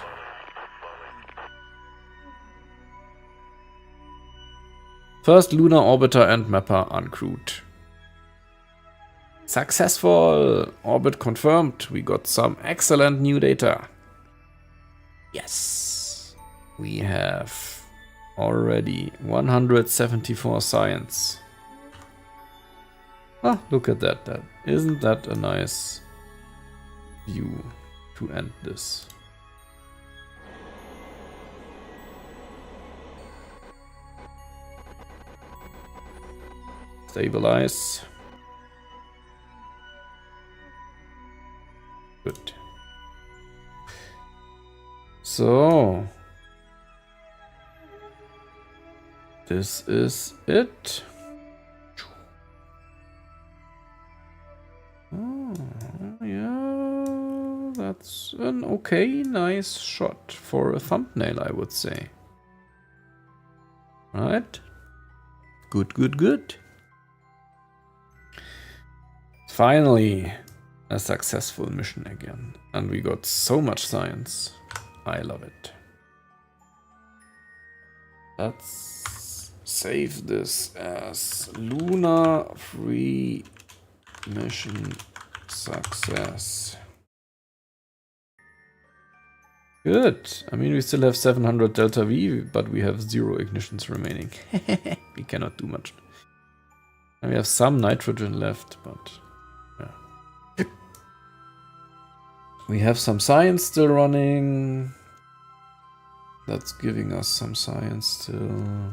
First lunar orbiter and mapper uncrewed. Successful! Orbit confirmed. We got some excellent new data. Yes. We have already 174 science. Ah, look at that. Isn't that a nice view to end this? Stabilize. Good. So this is it. Oh, yeah, that's an okay, nice shot for a thumbnail, I would say. Right? Good, good, good. Finally, a successful mission again. And we got so much science. I love it. Let's save this as Luna free mission success. Good. I mean, we still have 700 Delta V, but we have 0 ignitions remaining. We cannot do much. And we have some nitrogen left, but yeah. We have some science still running. That's giving us some science still.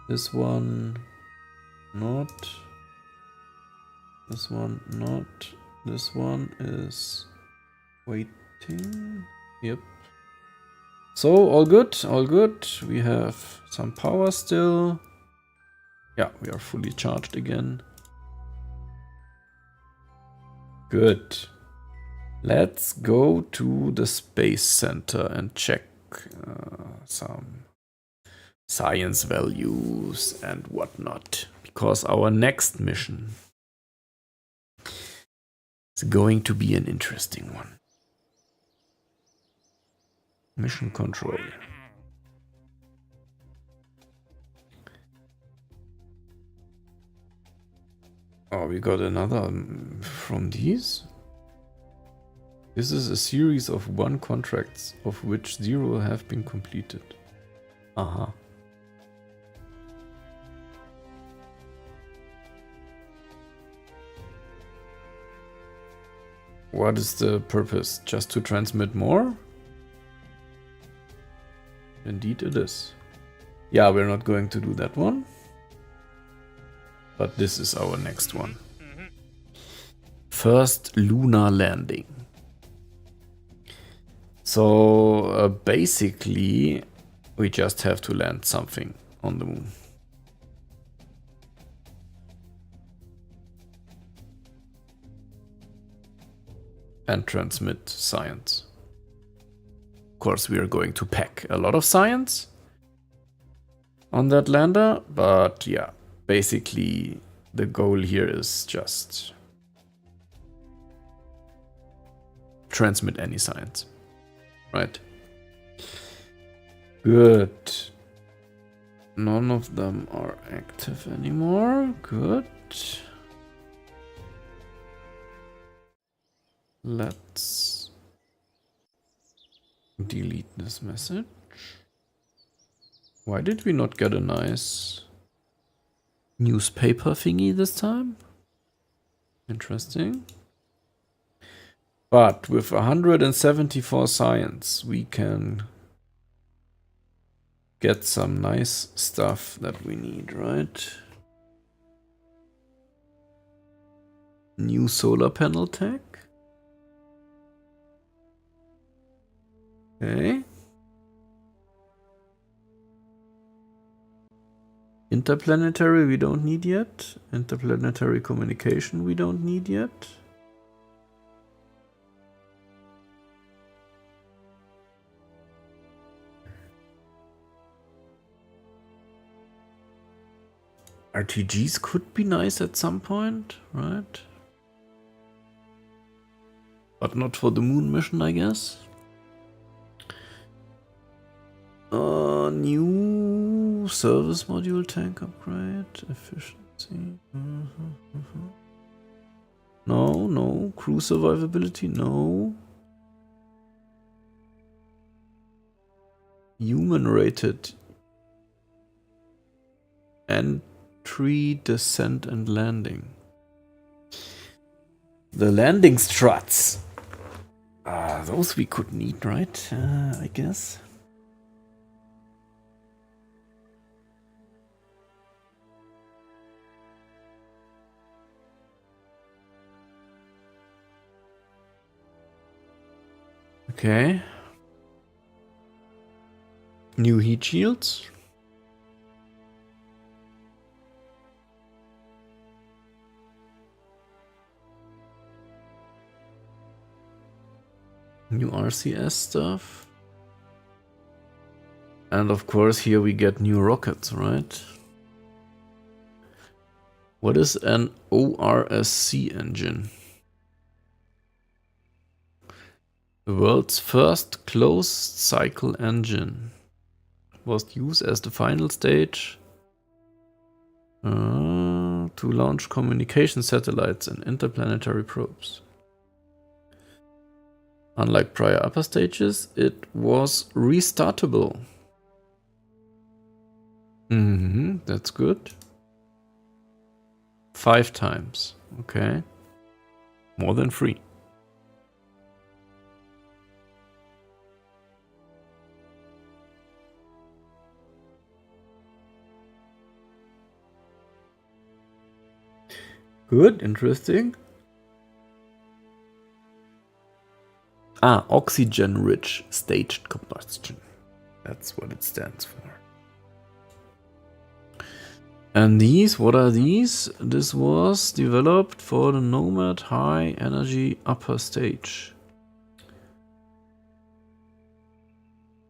This one, not. This one, not. This one is waiting. Yep. So, all good, all good. We have some power still. Yeah, we are fully charged again. Good. Let's go to the space center and check some science values and whatnot. Because our next mission is going to be an interesting one. Mission control. Oh, we got another from these. This is a series of 1 contracts, of which 0 have been completed. Aha. What is the purpose? Just to transmit more? Indeed it is. Yeah, we're not going to do that one. But this is our next one. First lunar landing. So basically, we just have to land something on the moon. And transmit science. Of course, we are going to pack a lot of science on that lander, but yeah, basically the goal here is just transmit any science, right? Good. None of them are active anymore. Good. Let's delete this message. Why did we not get a nice newspaper thingy this time? Interesting. But with 174 science, we can get some nice stuff that we need, right? New solar panel tech. Okay. Interplanetary we don't need yet. Interplanetary communication we don't need yet. RTGs could be nice at some point, right? But not for the moon mission, I guess. New service module tank upgrade, efficiency. No, no. Crew survivability, no. Human rated. Entry, descent, and landing. The landing struts. Those we could need, right? I guess. Okay. New heat shields. New RCS stuff. And of course here we get new rockets, right? What is an ORSC engine? The world's first closed cycle engine. Was used as the final stage to launch communication satellites and interplanetary probes. Unlike prior upper stages, it was restartable. That's good. 5 times. Okay. More than 3. Good, interesting. Oxygen-rich staged combustion. That's what it stands for. And these, what are these? This was developed for the Nomad High Energy Upper Stage.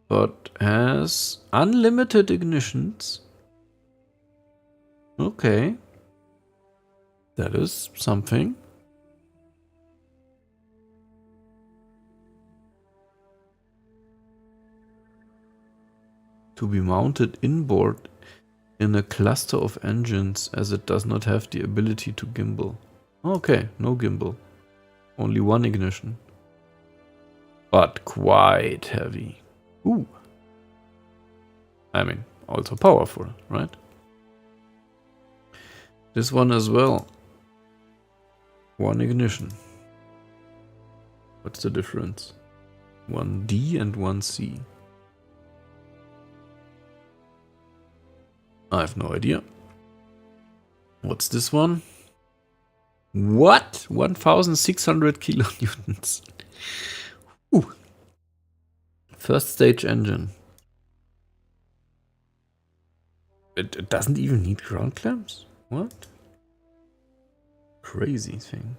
But has unlimited ignitions. Okay. That is something. To be mounted inboard in a cluster of engines, as it does not have the ability to gimbal. Okay, no gimbal. Only one ignition. But quite heavy. Ooh. I mean, also powerful, right? This one as well. One ignition. What's the difference? One D and one C. I have no idea. What's this one? What? 1,600 kilonewtons. Ooh. First stage engine. It doesn't even need ground clamps? What? Crazy thing.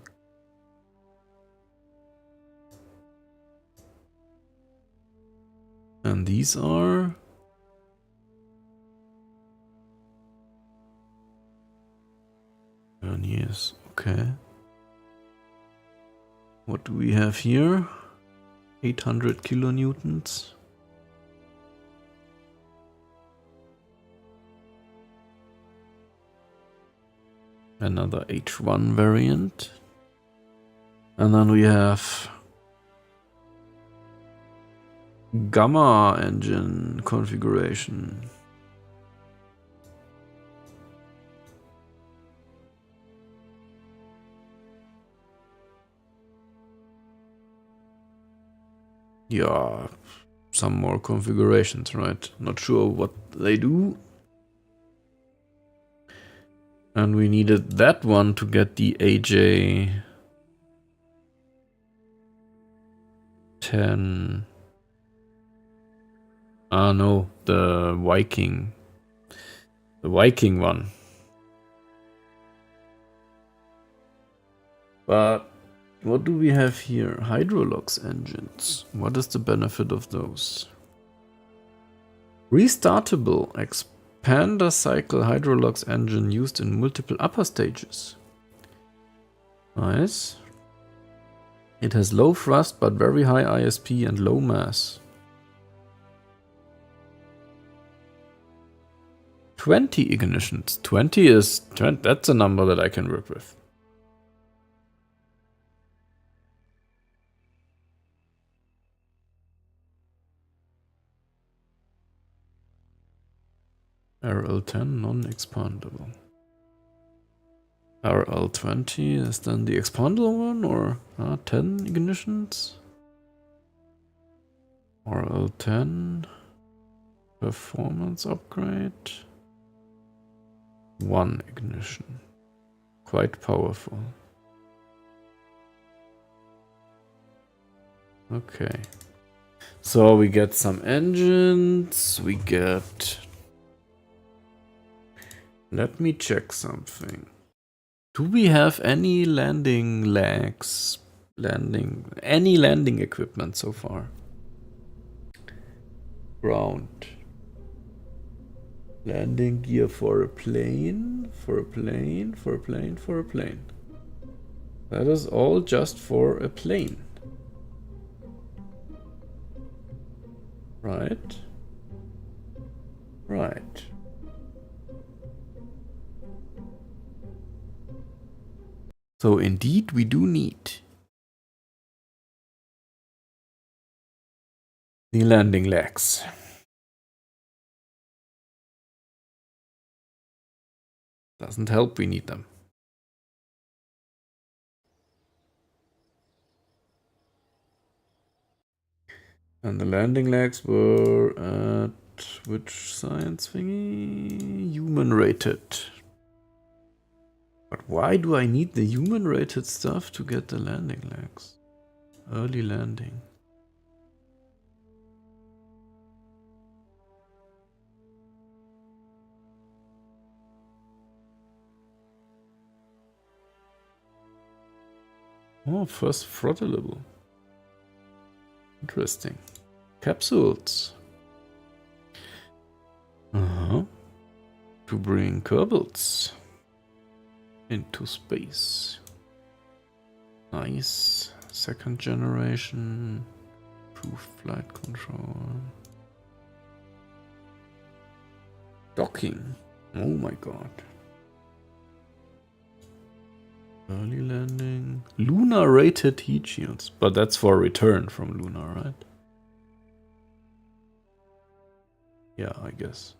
And these are... Yes, okay. What do we have here? 800 kilonewtons. Another H1 variant. And then we have Gamma engine configuration. Yeah, some more configurations, right? Not sure what they do. And we needed that one to get the AJ 10. Ah, no, the Viking. The Viking one. But what do we have here? Hydrolox engines. What is the benefit of those? Restartable expander cycle Hydrolox engine used in multiple upper stages. Nice. It has low thrust but very high ISP and low mass. 20 ignitions. 20 is... that's a number that I can work with. RL10 non-expandable. RL20 is then the expandable one, or 10 ignitions? RL10 performance upgrade. 1 ignition. Quite powerful. Okay. So we get some engines, we get... Let me check something. Do we have any landing legs? Any landing equipment so far? Ground. Landing gear for a plane, for a plane, for a plane, for a plane. That is all just for a plane. Right? Right. So indeed we do need the landing legs. Doesn't help, we need them. And the landing legs were at which science thingy? Human rated. But why do I need the human rated stuff to get the landing legs? Early landing. Oh, first throttleable. Interesting. Capsules. To bring Kerbals into space. Nice. Second generation. Improved flight control. Docking. Oh my god. Early landing. Lunar rated heat shields. But that's for return from Luna, right? Yeah, I guess.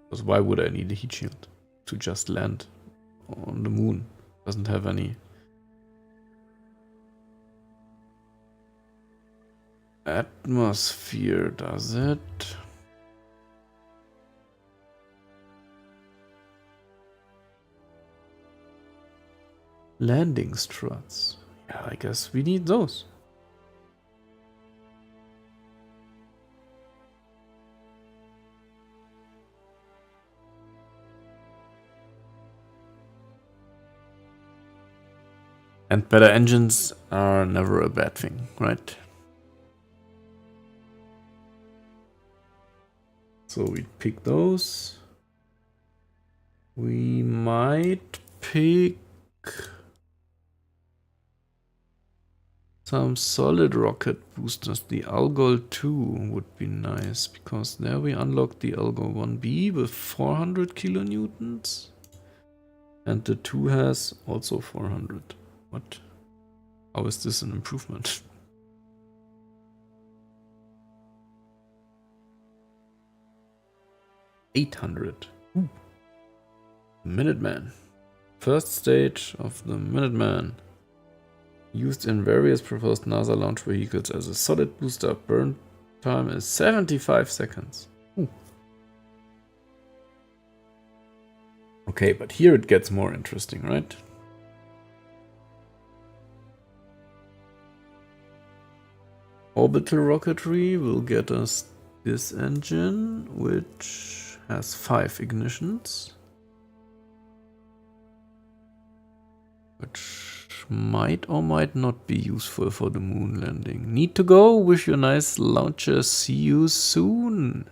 Because why would I need a heat shield to just land on the moon? Doesn't have any. atmosphere, does it? Landing struts. Yeah, I guess we need those. And better engines are never a bad thing, right? So we pick those. We might pick some solid rocket boosters. The Algol 2 would be nice, because there we unlock the Algol 1B with 400 kilonewtons. And the 2 has also 400. What? How is this an improvement? $800. Ooh. Minuteman. First stage of the Minuteman. Used in various proposed NASA launch vehicles as a solid booster. Burn time is 75 seconds. Ooh. Okay, but here it gets more interesting, right? Orbital rocketry will get us this engine, which has 5 ignitions. Which might or might not be useful for the moon landing. Need to go. Wish you a nice launcher. See you soon.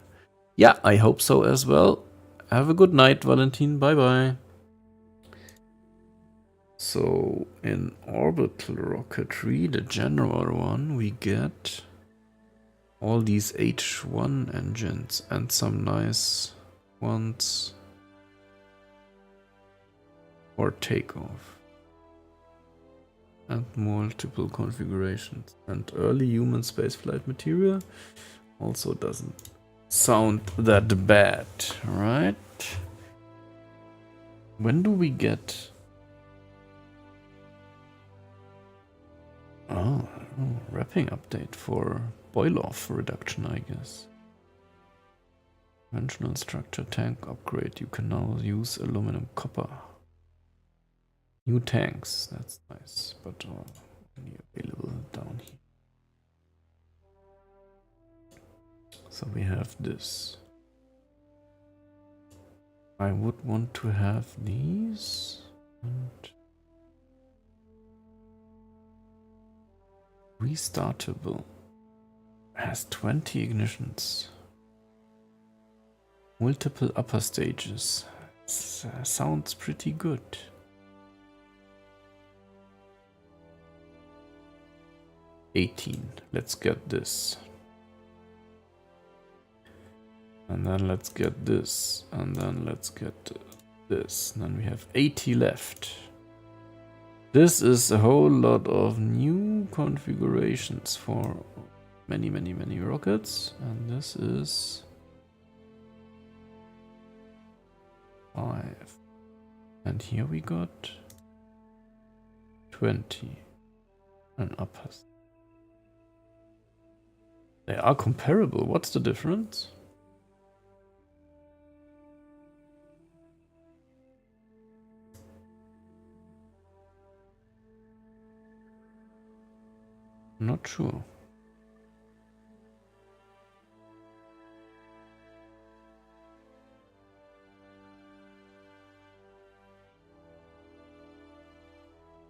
Yeah, I hope so as well. Have a good night, Valentin. Bye bye. So in orbital rocketry, the general one, we get all these H1 engines and some nice ones for takeoff. And multiple configurations. And early human spaceflight material also doesn't sound that bad, right? When do we get... Oh, wrapping update for boil-off reduction, I guess. Conventional structure tank upgrade. You can now use aluminum copper. New tanks, that's nice, but only available down here. So we have this. I would want to have these. And restartable. Has 20 ignitions. Multiple upper stages. Sounds pretty good. $18. Let's get this. And then let's get this. And then let's get this. And then we have 80 left. This is a whole lot of new configurations for many, many, many rockets. And this is 5. And here we got 20. And upper. They are comparable. What's the difference? Not sure.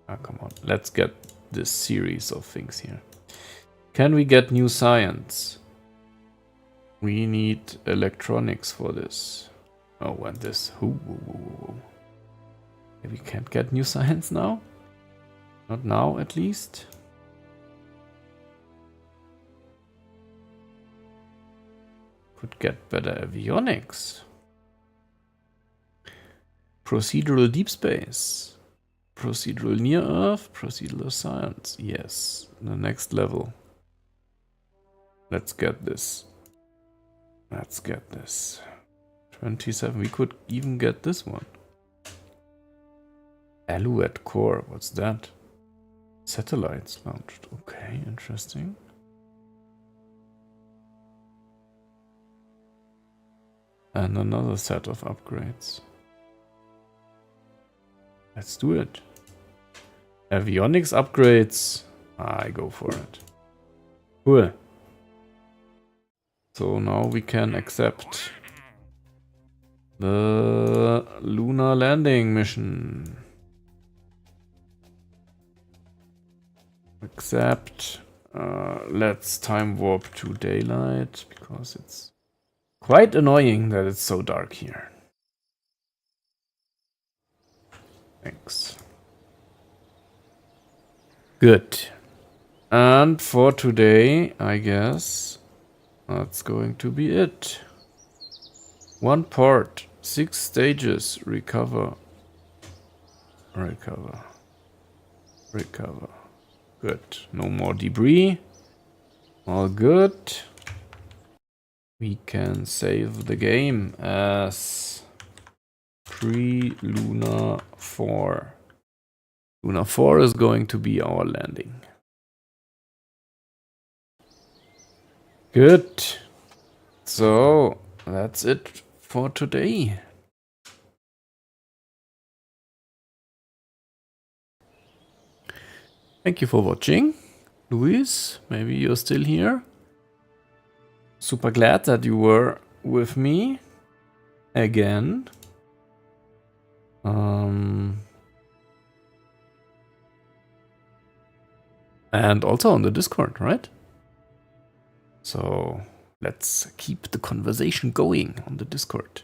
Ah, come on. Let's get this series of things here. Can we get new science? We need electronics for this. Oh, and this. We can't get new science now? Not now, at least. Could get better avionics. Procedural deep space. Procedural near Earth. Procedural science. Yes, the next level. Let's get this. Let's get this. 27. We could even get this one. Alouette core. What's that? Satellites launched. Okay, interesting. And another set of upgrades. Let's do it. Avionics upgrades. I go for it. Cool. So now we can accept the lunar landing mission. Accept. Let's time warp to daylight because it's quite annoying that it's so dark here. Thanks. Good. And for today, I guess that's going to be it. 1 part, 6 stages, recover. Recover. Recover. Good. No more debris. All good. We can save the game as pre-Luna 4. Luna 4 is going to be our landing. Good. So, that's it for today. Thank you for watching. Luis, maybe you're still here. Super glad that you were with me again. And also on the Discord, right? So let's keep the conversation going on the Discord.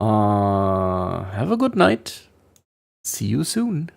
Have a good night. See you soon.